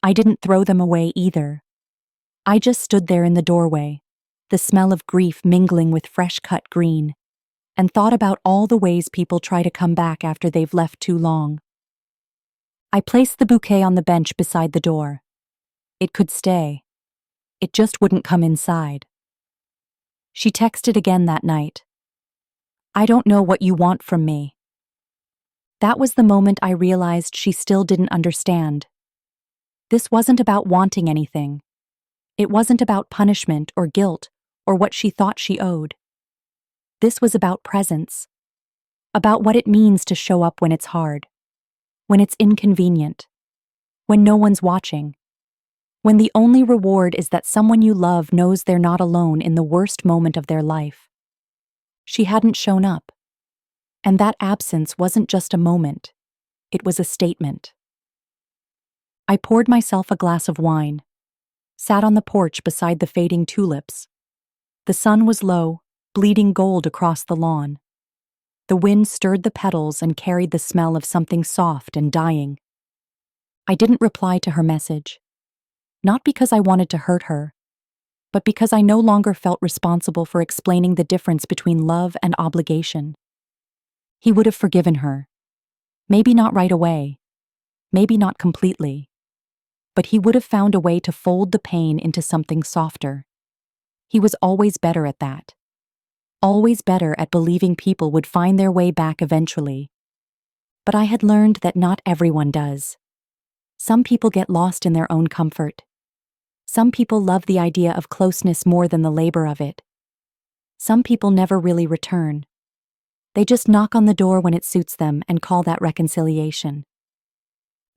I didn't throw them away either. I just stood there in the doorway, the smell of grief mingling with fresh-cut green, and thought about all the ways people try to come back after they've left too long. I placed the bouquet on the bench beside the door. It could stay. It just wouldn't come inside. She texted again that night. "I don't know what you want from me." That was the moment I realized she still didn't understand. This wasn't about wanting anything. It wasn't about punishment or guilt or what she thought she owed. This was about presence. About what it means to show up when it's hard. When it's inconvenient. When no one's watching. When the only reward is that someone you love knows they're not alone in the worst moment of their life. She hadn't shown up. And that absence wasn't just a moment. It was a statement. I poured myself a glass of wine. Sat on the porch beside the fading tulips. The sun was low, bleeding gold across the lawn. The wind stirred the petals and carried the smell of something soft and dying. I didn't reply to her message. Not because I wanted to hurt her, but because I no longer felt responsible for explaining the difference between love and obligation. He would have forgiven her. Maybe not right away. Maybe not completely. But he would have found a way to fold the pain into something softer. He was always better at that. Always better at believing people would find their way back eventually. But I had learned that not everyone does. Some people get lost in their own comfort. Some people love the idea of closeness more than the labor of it. Some people never really return. They just knock on the door when it suits them and call that reconciliation.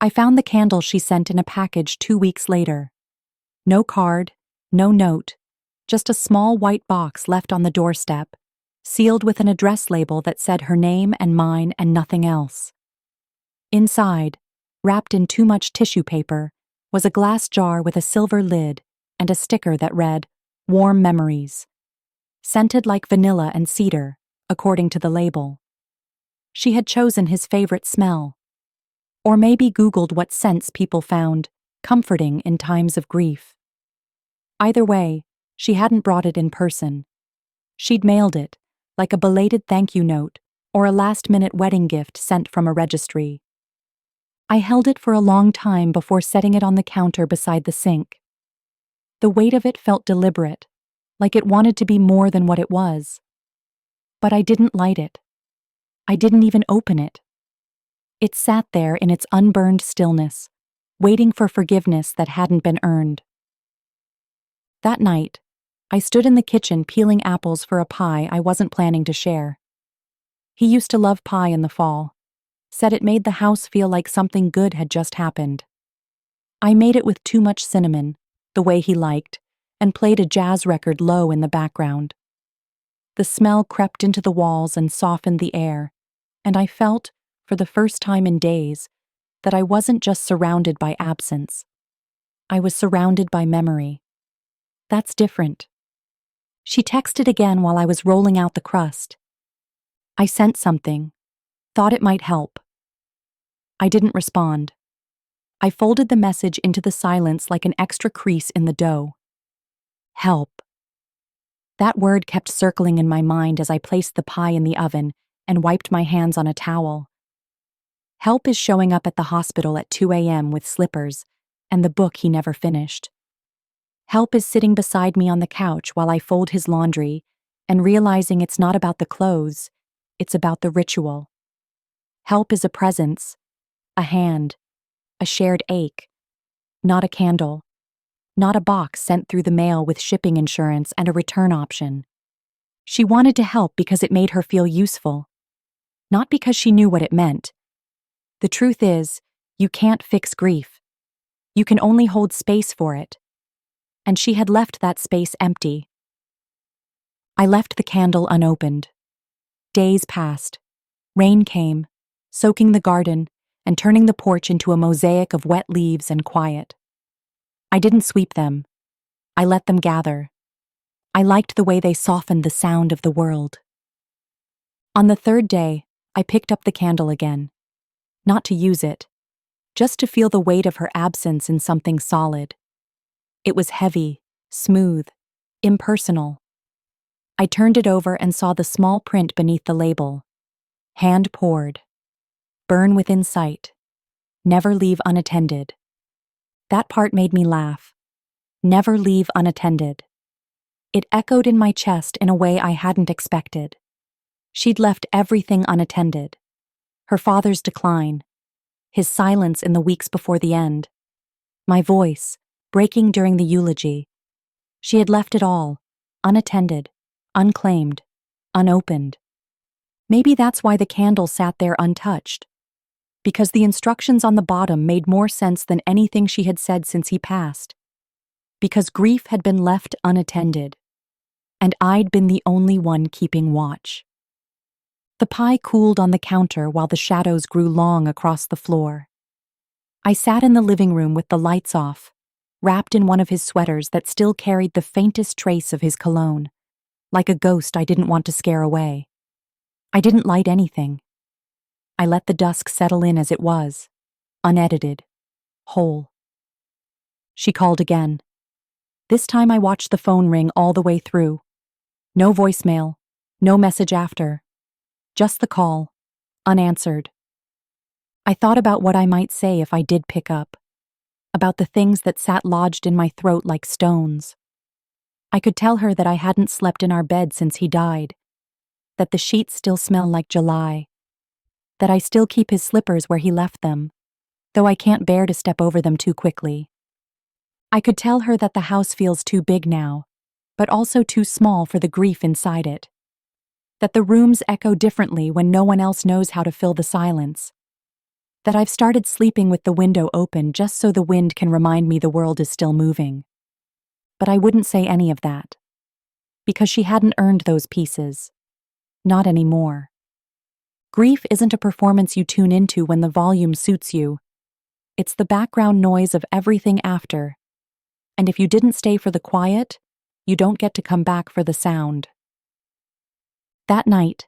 I found the candle she sent in a package 2 weeks later. No card, no note, just a small white box left on the doorstep, sealed with an address label that said her name and mine and nothing else. Inside, wrapped in too much tissue paper, was a glass jar with a silver lid and a sticker that read, "Warm Memories." Scented like vanilla and cedar, according to the label. She had chosen his favorite smell. Or maybe Googled what scents people found comforting in times of grief. Either way, she hadn't brought it in person. She'd mailed it, like a belated thank you note or a last-minute wedding gift sent from a registry. I held it for a long time before setting it on the counter beside the sink. The weight of it felt deliberate, like it wanted to be more than what it was. But I didn't light it. I didn't even open it. It sat there in its unburned stillness, waiting for forgiveness that hadn't been earned. That night, I stood in the kitchen peeling apples for a pie I wasn't planning to share. He used to love pie in the fall, said it made the house feel like something good had just happened. I made it with too much cinnamon, the way he liked, and played a jazz record low in the background. The smell crept into the walls and softened the air, and I felt, for the first time in days, that I wasn't just surrounded by absence. I was surrounded by memory. That's different. She texted again while I was rolling out the crust. I sent something, thought it might help. I didn't respond. I folded the message into the silence like an extra crease in the dough. Help. That word kept circling in my mind as I placed the pie in the oven and wiped my hands on a towel. Help is showing up at the hospital at 2 a.m. with slippers and the book he never finished. Help is sitting beside me on the couch while I fold his laundry and realizing it's not about the clothes, it's about the ritual. Help is a presence, a hand, a shared ache, not a candle, not a box sent through the mail with shipping insurance and a return option. She wanted to help because it made her feel useful, not because she knew what it meant. The truth is, you can't fix grief. You can only hold space for it. And she had left that space empty. I left the candle unopened. Days passed. Rain came, soaking the garden and turning the porch into a mosaic of wet leaves and quiet. I didn't sweep them. I let them gather. I liked the way they softened the sound of the world. On the third day, I picked up the candle again. Not to use it, just to feel the weight of her absence in something solid. It was heavy, smooth, impersonal. I turned it over and saw the small print beneath the label. Hand poured. Burn within sight. Never leave unattended. That part made me laugh. Never leave unattended. It echoed in my chest in a way I hadn't expected. She'd left everything unattended. Her father's decline, his silence in the weeks before the end, my voice, breaking during the eulogy. She had left it all, unattended, unclaimed, unopened. Maybe that's why the candle sat there untouched. Because the instructions on the bottom made more sense than anything she had said since he passed. Because grief had been left unattended. And I'd been the only one keeping watch. The pie cooled on the counter while the shadows grew long across the floor. I sat in the living room with the lights off, wrapped in one of his sweaters that still carried the faintest trace of his cologne, like a ghost I didn't want to scare away. I didn't light anything. I let the dusk settle in as it was, unedited, whole. She called again. This time I watched the phone ring all the way through. No voicemail, no message after. Just the call, unanswered. I thought about what I might say if I did pick up, about the things that sat lodged in my throat like stones. I could tell her that I hadn't slept in our bed since he died, that the sheets still smell like July, that I still keep his slippers where he left them, though I can't bear to step over them too quickly. I could tell her that the house feels too big now, but also too small for the grief inside it. That the rooms echo differently when no one else knows how to fill the silence. That I've started sleeping with the window open just so the wind can remind me the world is still moving. But I wouldn't say any of that. Because she hadn't earned those pieces. Not anymore. Grief isn't a performance you tune into when the volume suits you. It's the background noise of everything after. And if you didn't stay for the quiet, you don't get to come back for the sound. That night,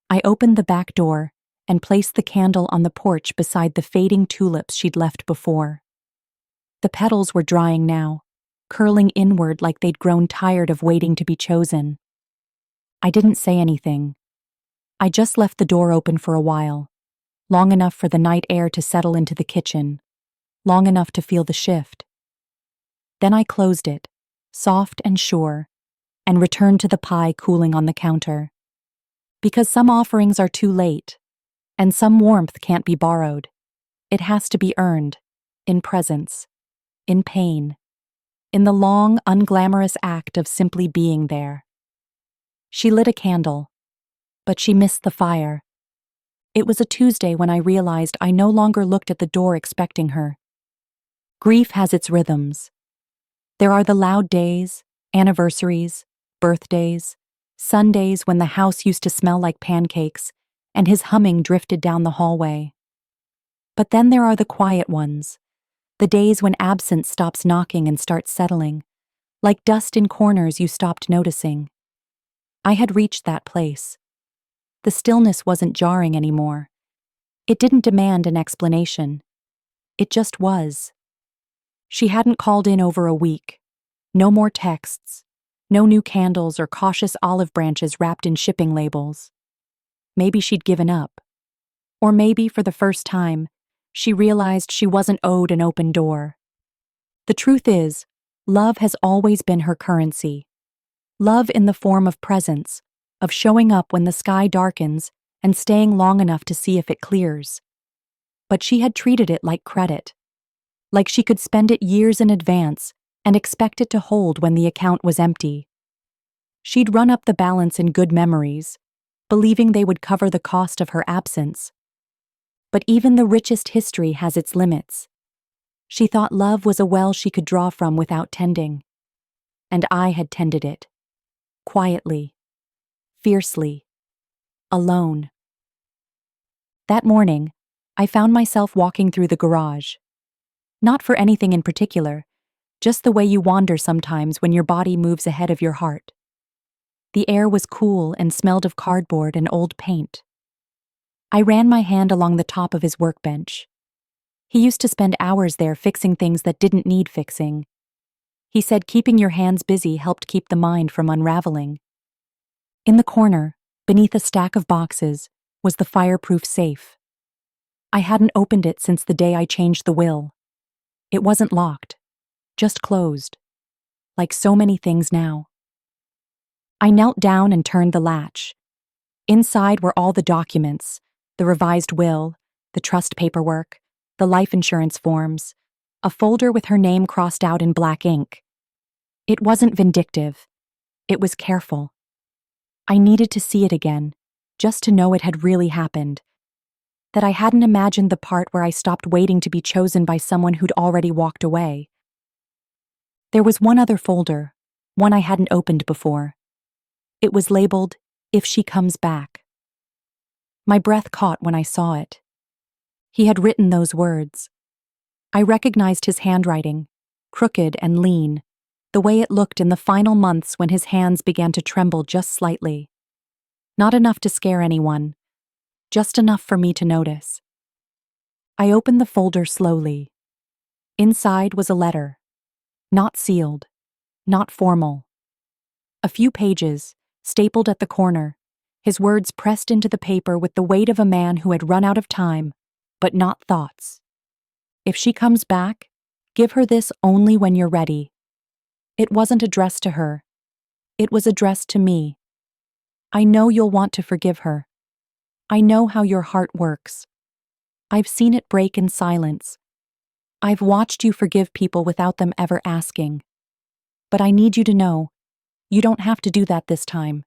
I opened the back door and placed the candle on the porch beside the fading tulips she'd left before. The petals were drying now, curling inward like they'd grown tired of waiting to be chosen. I didn't say anything. I just left the door open for a while, long enough for the night air to settle into the kitchen, long enough to feel the shift. Then I closed it, soft and sure, and returned to the pie cooling on the counter. Because some offerings are too late, and some warmth can't be borrowed. It has to be earned, in presence, in pain, in the long, unglamorous act of simply being there. She lit a candle, but she missed the fire. It was a Tuesday when I realized I no longer looked at the door expecting her. Grief has its rhythms. There are the loud days, anniversaries, birthdays, Sundays when the house used to smell like pancakes and his humming drifted down the hallway. But then there are the quiet ones, the days when absence stops knocking and starts settling, like dust in corners you stopped noticing. I had reached that place. The stillness wasn't jarring anymore. It didn't demand an explanation. It just was. She hadn't called in over a week. No more texts. No new candles or cautious olive branches wrapped in shipping labels. Maybe she'd given up. Or maybe, for the first time, she realized she wasn't owed an open door. The truth is, love has always been her currency. Love in the form of presence, of showing up when the sky darkens and staying long enough to see if it clears. But she had treated it like credit, like she could spend it years in advance and expect it to hold when the account was empty. She'd run up the balance in good memories, believing they would cover the cost of her absence. But even the richest history has its limits. She thought love was a well she could draw from without tending. And I had tended it. Quietly. Fiercely. Alone. That morning, I found myself walking through the garage. Not for anything in particular, just the way you wander sometimes when your body moves ahead of your heart. The air was cool and smelled of cardboard and old paint. I ran my hand along the top of his workbench. He used to spend hours there fixing things that didn't need fixing. He said keeping your hands busy helped keep the mind from unraveling. In the corner, beneath a stack of boxes, was the fireproof safe. I hadn't opened it since the day I changed the will. It wasn't locked, just closed, like so many things now. I knelt down and turned the latch. Inside were all the documents, the revised will, the trust paperwork, the life insurance forms, a folder with her name crossed out in black ink. It wasn't vindictive. It was careful. I needed to see it again, just to know it had really happened. That I hadn't imagined the part where I stopped waiting to be chosen by someone who'd already walked away. There was one other folder, one I hadn't opened before. It was labeled, "If She Comes Back." My breath caught when I saw it. He had written those words. I recognized his handwriting, crooked and lean, the way it looked in the final months when his hands began to tremble just slightly. Not enough to scare anyone, just enough for me to notice. I opened the folder slowly. Inside was a letter, not sealed, not formal. A few pages, stapled at the corner, his words pressed into the paper with the weight of a man who had run out of time, but not thoughts. If she comes back, give her this only when you're ready. It wasn't addressed to her. It was addressed to me. I know you'll want to forgive her. I know how your heart works. I've seen it break in silence. I've watched you forgive people without them ever asking. But I need you to know, you don't have to do that this time.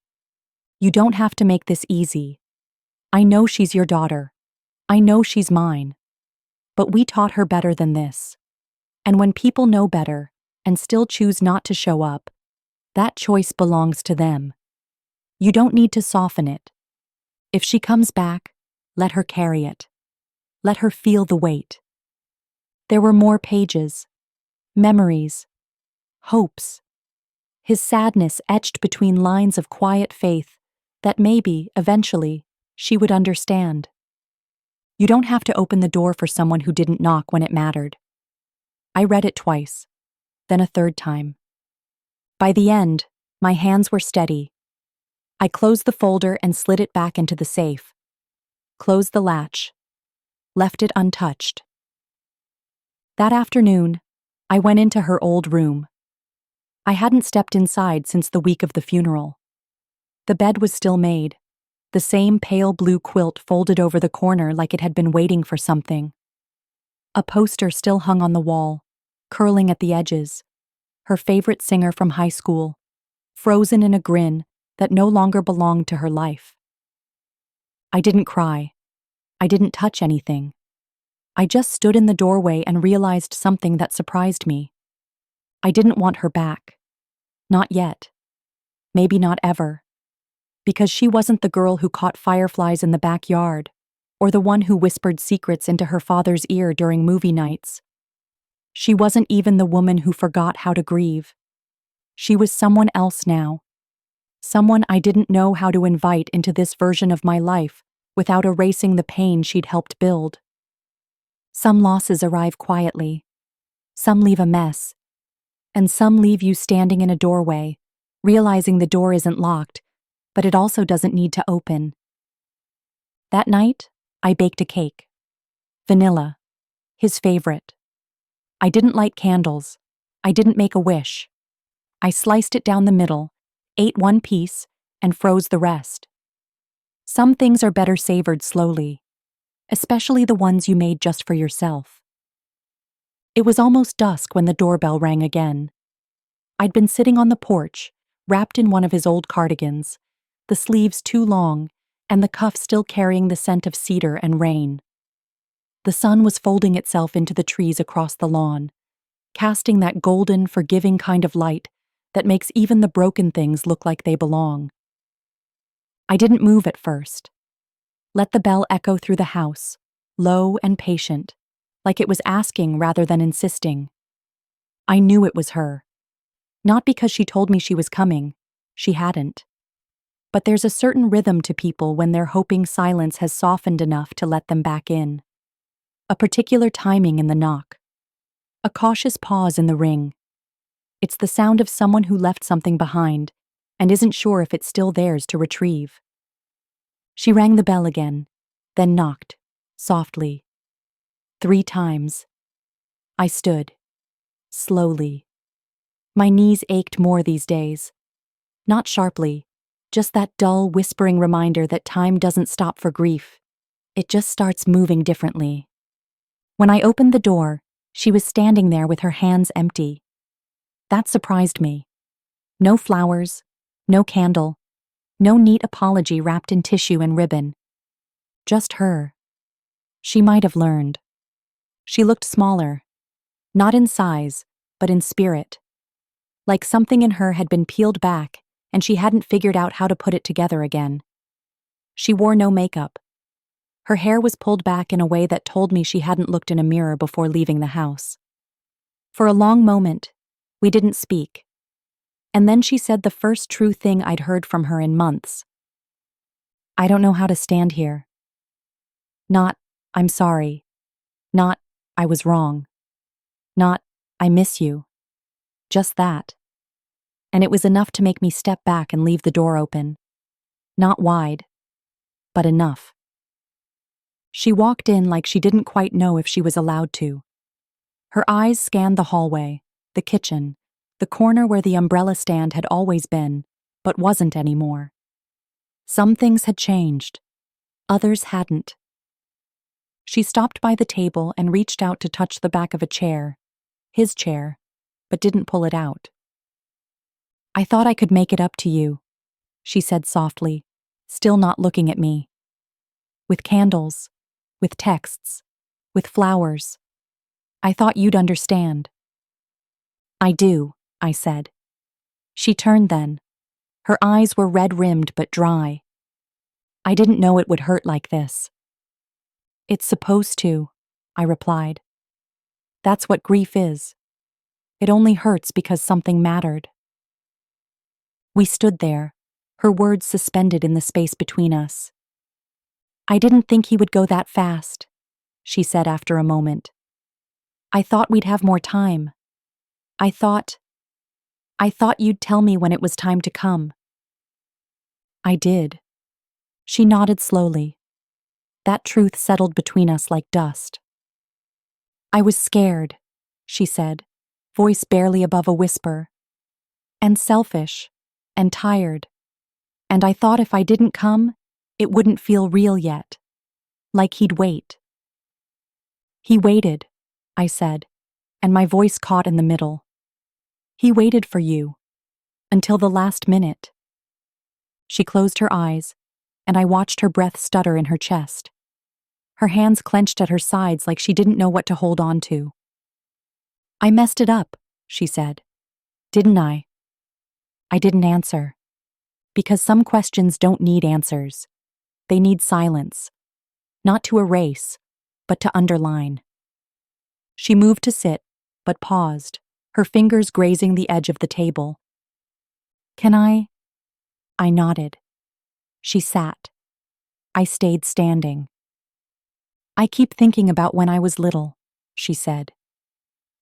You don't have to make this easy. I know she's your daughter. I know she's mine. But we taught her better than this. And when people know better and still choose not to show up, that choice belongs to them. You don't need to soften it. If she comes back, let her carry it. Let her feel the weight. There were more pages, memories, hopes. His sadness etched between lines of quiet faith that maybe, eventually, she would understand. You don't have to open the door for someone who didn't knock when it mattered. I read it twice, then a third time. By the end, my hands were steady. I closed the folder and slid it back into the safe. Closed the latch. left it untouched. That afternoon, I went into her old room. I hadn't stepped inside since the week of the funeral. The bed was still made, the same pale blue quilt folded over the corner like it had been waiting for something. A poster still hung on the wall, curling at the edges, her favorite singer from high school, frozen in a grin that no longer belonged to her life. I didn't cry. I didn't touch anything. I just stood in the doorway and realized something that surprised me. I didn't want her back. Not yet. Maybe not ever. Because she wasn't the girl who caught fireflies in the backyard, or the one who whispered secrets into her father's ear during movie nights. She wasn't even the woman who forgot how to grieve. She was someone else now. Someone I didn't know how to invite into this version of my life without erasing the pain she'd helped build. Some losses arrive quietly. Some leave a mess. And some leave you standing in a doorway, realizing the door isn't locked, but it also doesn't need to open. That night, I baked a cake. Vanilla. His favorite. I didn't light candles. I didn't make a wish. I sliced it down the middle, ate one piece, and froze the rest. Some things are better savored slowly, especially the ones you made just for yourself. It was almost dusk when the doorbell rang again. I'd been sitting on the porch, wrapped in one of his old cardigans, the sleeves too long, and the cuff still carrying the scent of cedar and rain. The sun was folding itself into the trees across the lawn, casting that golden, forgiving kind of light that makes even the broken things look like they belong. I didn't move at first. Let the bell echo through the house, low and patient, like it was asking rather than insisting. I knew it was her. Not because she told me she was coming. She hadn't. But there's a certain rhythm to people when they're hoping silence has softened enough to let them back in. A particular timing in the knock. A cautious pause in the ring. It's the sound of someone who left something behind and isn't sure if it's still theirs to retrieve. She rang the bell again, then knocked, softly. 3 times. I stood. Slowly. My knees ached more these days. Not sharply, just that dull, whispering reminder that time doesn't stop for grief. It just starts moving differently. When I opened the door, she was standing there with her hands empty. That surprised me. No flowers, no candle, no neat apology wrapped in tissue and ribbon. Just her. She might have learned. She looked smaller, not in size, but in spirit. Like something in her had been peeled back and she hadn't figured out how to put it together again. She wore no makeup. Her hair was pulled back in a way that told me she hadn't looked in a mirror before leaving the house. For a long moment, we didn't speak. And then she said the first true thing I'd heard from her in months. I don't know how to stand here. Not, I'm sorry. Not, I was wrong. Not, I miss you. Just that. And it was enough to make me step back and leave the door open. Not wide, but enough. She walked in like she didn't quite know if she was allowed to. Her eyes scanned the hallway, the kitchen, the corner where the umbrella stand had always been, but wasn't anymore. Some things had changed. Others hadn't. She stopped by the table and reached out to touch the back of a chair, his chair, but didn't pull it out. I thought I could make it up to you, she said softly, still not looking at me. With candles, with texts, with flowers. I thought you'd understand. I do, I said. She turned then. Her eyes were red-rimmed but dry. I didn't know it would hurt like this. It's supposed to, I replied. That's what grief is. It only hurts because something mattered. We stood there, her words suspended in the space between us. I didn't think he would go that fast, she said after a moment. I thought we'd have more time. I thought you'd tell me when it was time to come. I did. She nodded slowly. That truth settled between us like dust. I was scared, she said, voice barely above a whisper. And selfish. And tired. And I thought if I didn't come, it wouldn't feel real yet. Like he'd wait. He waited, I said, and my voice caught in the middle. He waited for you. Until the last minute. She closed her eyes, and I watched her breath stutter in her chest. Her hands clenched at her sides like she didn't know what to hold on to. I messed it up, she said. Didn't I? I didn't answer. Because some questions don't need answers. They need silence. Not to erase, but to underline. She moved to sit, but paused, her fingers grazing the edge of the table. Can I? I nodded. She sat. I stayed standing. I keep thinking about when I was little, she said.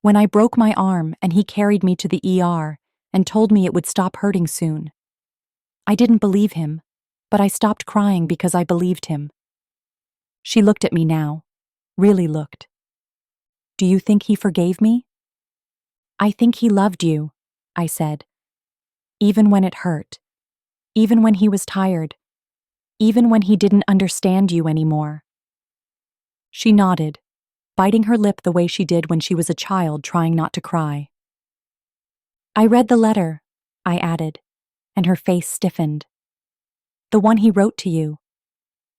When I broke my arm and he carried me to the ER and told me it would stop hurting soon. I didn't believe him, but I stopped crying because I believed him. She looked at me now, really looked. Do you think he forgave me? I think he loved you, I said. Even when it hurt. Even when he was tired. Even when he didn't understand you anymore. She nodded, biting her lip the way she did when she was a child trying not to cry. I read the letter, I added, and her face stiffened. The one he wrote to you.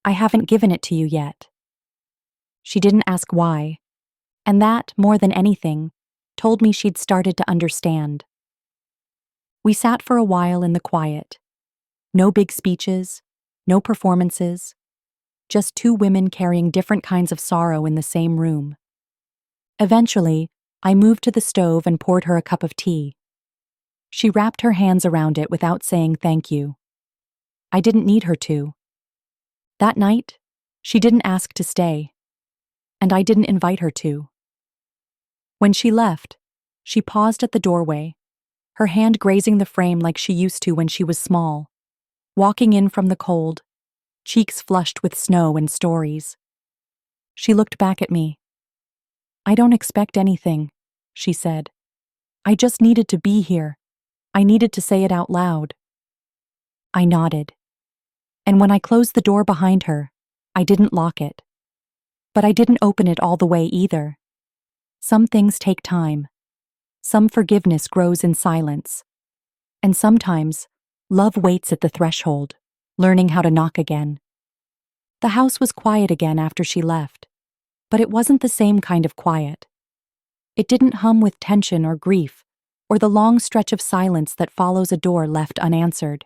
I haven't given it to you yet. She didn't ask why, and that, more than anything, told me she'd started to understand. We sat for a while in the quiet. No big speeches, no performances, just two women carrying different kinds of sorrow in the same room. Eventually, I moved to the stove and poured her a cup of tea. She wrapped her hands around it without saying thank you. I didn't need her to. That night, she didn't ask to stay, and I didn't invite her to. When she left, she paused at the doorway, her hand grazing the frame like she used to when she was small, walking in from the cold, cheeks flushed with snow and stories. She looked back at me. I don't expect anything, she said. I just needed to be here. I needed to say it out loud. I nodded. And when I closed the door behind her, I didn't lock it. But I didn't open it all the way either. Some things take time. Some forgiveness grows in silence. And sometimes, love waits at the threshold, learning how to knock again. The house was quiet again after she left, but it wasn't the same kind of quiet. It didn't hum with tension or grief, or the long stretch of silence that follows a door left unanswered.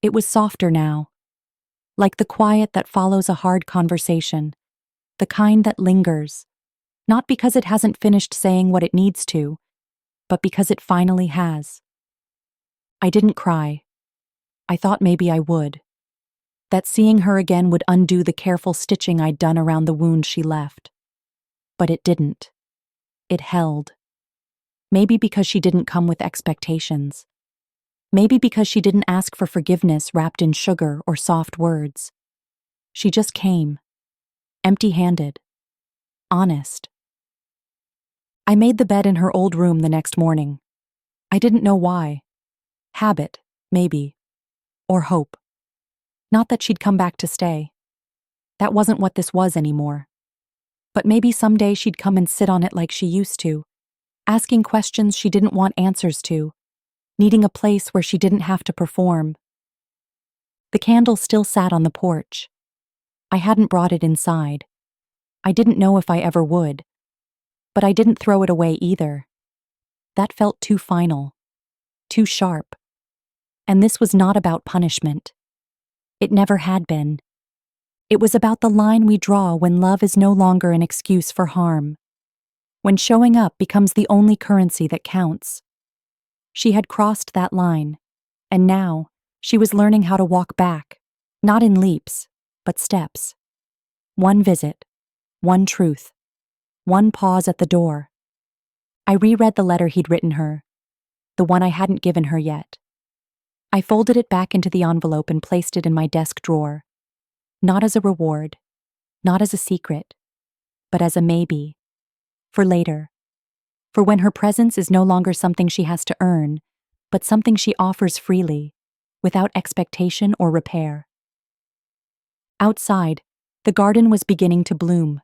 It was softer now, like the quiet that follows a hard conversation, the kind that lingers, not because it hasn't finished saying what it needs to, but because it finally has. I didn't cry. I thought maybe I would. That seeing her again would undo the careful stitching I'd done around the wound she left. But it didn't. It held. Maybe because she didn't come with expectations. Maybe because she didn't ask for forgiveness wrapped in sugar or soft words. She just came. Empty-handed. Honest. I made the bed in her old room the next morning. I didn't know why. Habit, maybe. Or hope. Not that she'd come back to stay. That wasn't what this was anymore. But maybe someday she'd come and sit on it like she used to, asking questions she didn't want answers to, needing a place where she didn't have to perform. The candle still sat on the porch. I hadn't brought it inside. I didn't know if I ever would. But I didn't throw it away either. That felt too final. Too sharp. And this was not about punishment. It never had been. It was about the line we draw when love is no longer an excuse for harm. When showing up becomes the only currency that counts. She had crossed that line, and now she was learning how to walk back, not in leaps, but steps. One visit, one truth, one pause at the door. I reread the letter he'd written her, the one I hadn't given her yet. I folded it back into the envelope and placed it in my desk drawer, not as a reward, not as a secret, but as a maybe. For later. For when her presence is no longer something she has to earn, but something she offers freely, without expectation or repair. Outside, the garden was beginning to bloom.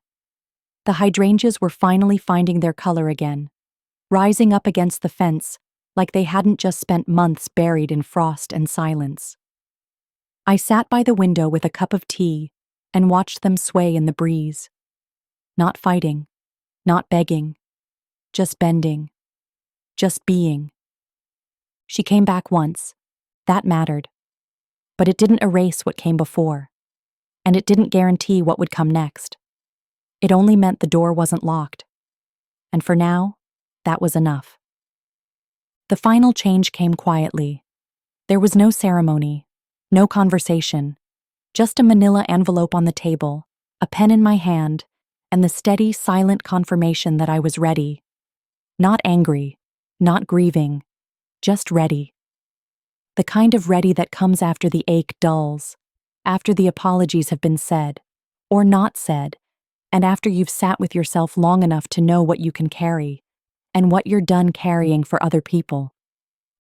The hydrangeas were finally finding their color again, rising up against the fence like they hadn't just spent months buried in frost and silence. I sat by the window with a cup of tea and watched them sway in the breeze. Not fighting, not begging, just bending, just being. She came back once. That mattered. But it didn't erase what came before, and it didn't guarantee what would come next. It only meant the door wasn't locked. And for now, that was enough. The final change came quietly. There was no ceremony, no conversation, just a manila envelope on the table, a pen in my hand, and the steady, silent confirmation that I was ready. Not angry, not grieving, just ready. The kind of ready that comes after the ache dulls, after the apologies have been said, or not said, and after you've sat with yourself long enough to know what you can carry, and what you're done carrying for other people.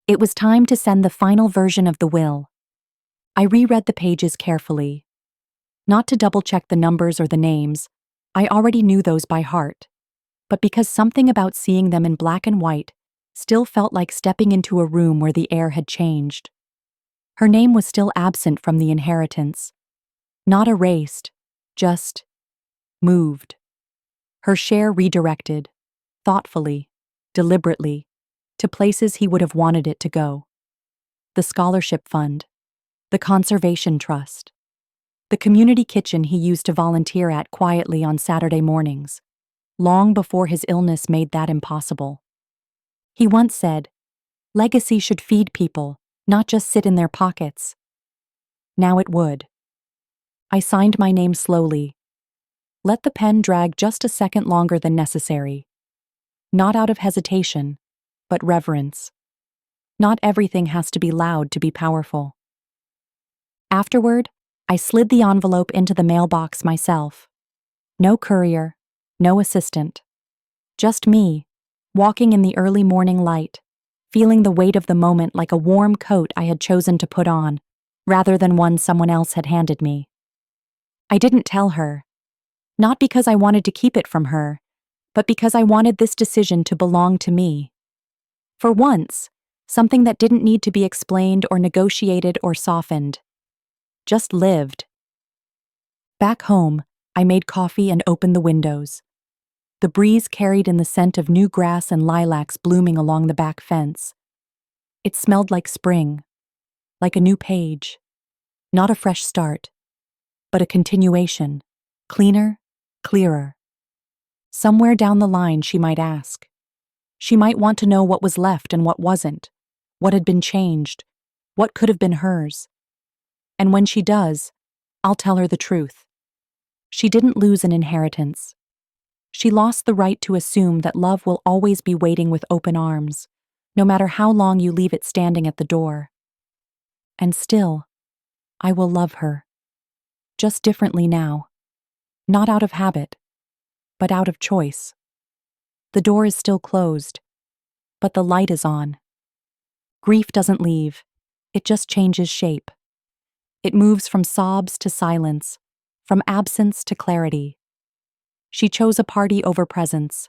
It was time to send the final version of the will. I reread the pages carefully. Not to double-check the numbers or the names, I already knew those by heart, but because something about seeing them in black and white still felt like stepping into a room where the air had changed. Her name was still absent from the inheritance. Not erased, just moved. Her share redirected, thoughtfully, deliberately, to places he would have wanted it to go. The scholarship fund, the conservation trust, the community kitchen he used to volunteer at quietly on Saturday mornings, long before his illness made that impossible. He once said, "Legacy should feed people, not just sit in their pockets." Now it would. I signed my name slowly. Let the pen drag just a second longer than necessary. Not out of hesitation, but reverence. Not everything has to be loud to be powerful. Afterward, I slid the envelope into the mailbox myself. No courier, no assistant. Just me, walking in the early morning light, feeling the weight of the moment like a warm coat I had chosen to put on, rather than one someone else had handed me. I didn't tell her. Not because I wanted to keep it from her, but because I wanted this decision to belong to me. For once, something that didn't need to be explained or negotiated or softened. Just lived. Back home, I made coffee and opened the windows. The breeze carried in the scent of new grass and lilacs blooming along the back fence. It smelled like spring, like a new page. Not a fresh start, but a continuation, cleaner, clearer. Somewhere down the line she might ask. She might want to know what was left and what wasn't, what had been changed, what could have been hers. And when she does, I'll tell her the truth. She didn't lose an inheritance. She lost the right to assume that love will always be waiting with open arms, no matter how long you leave it standing at the door. And still, I will love her. Just differently now. Not out of habit, but out of choice. The door is still closed, but the light is on. Grief doesn't leave, it just changes shape. It moves from sobs to silence, from absence to clarity. She chose a party over presence.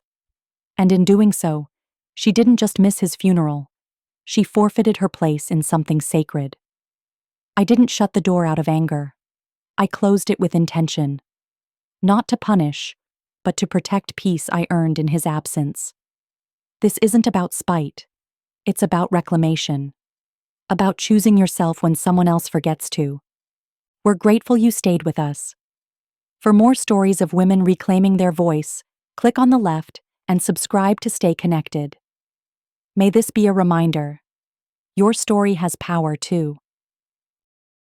And in doing so, she didn't just miss his funeral, she forfeited her place in something sacred. I didn't shut the door out of anger. I closed it with intention. Not to punish, but to protect peace I earned in his absence. This isn't about spite. It's about reclamation. About choosing yourself when someone else forgets to. We're grateful you stayed with us. For more stories of women reclaiming their voice, click on the left and subscribe to stay connected. May this be a reminder. Your story has power too.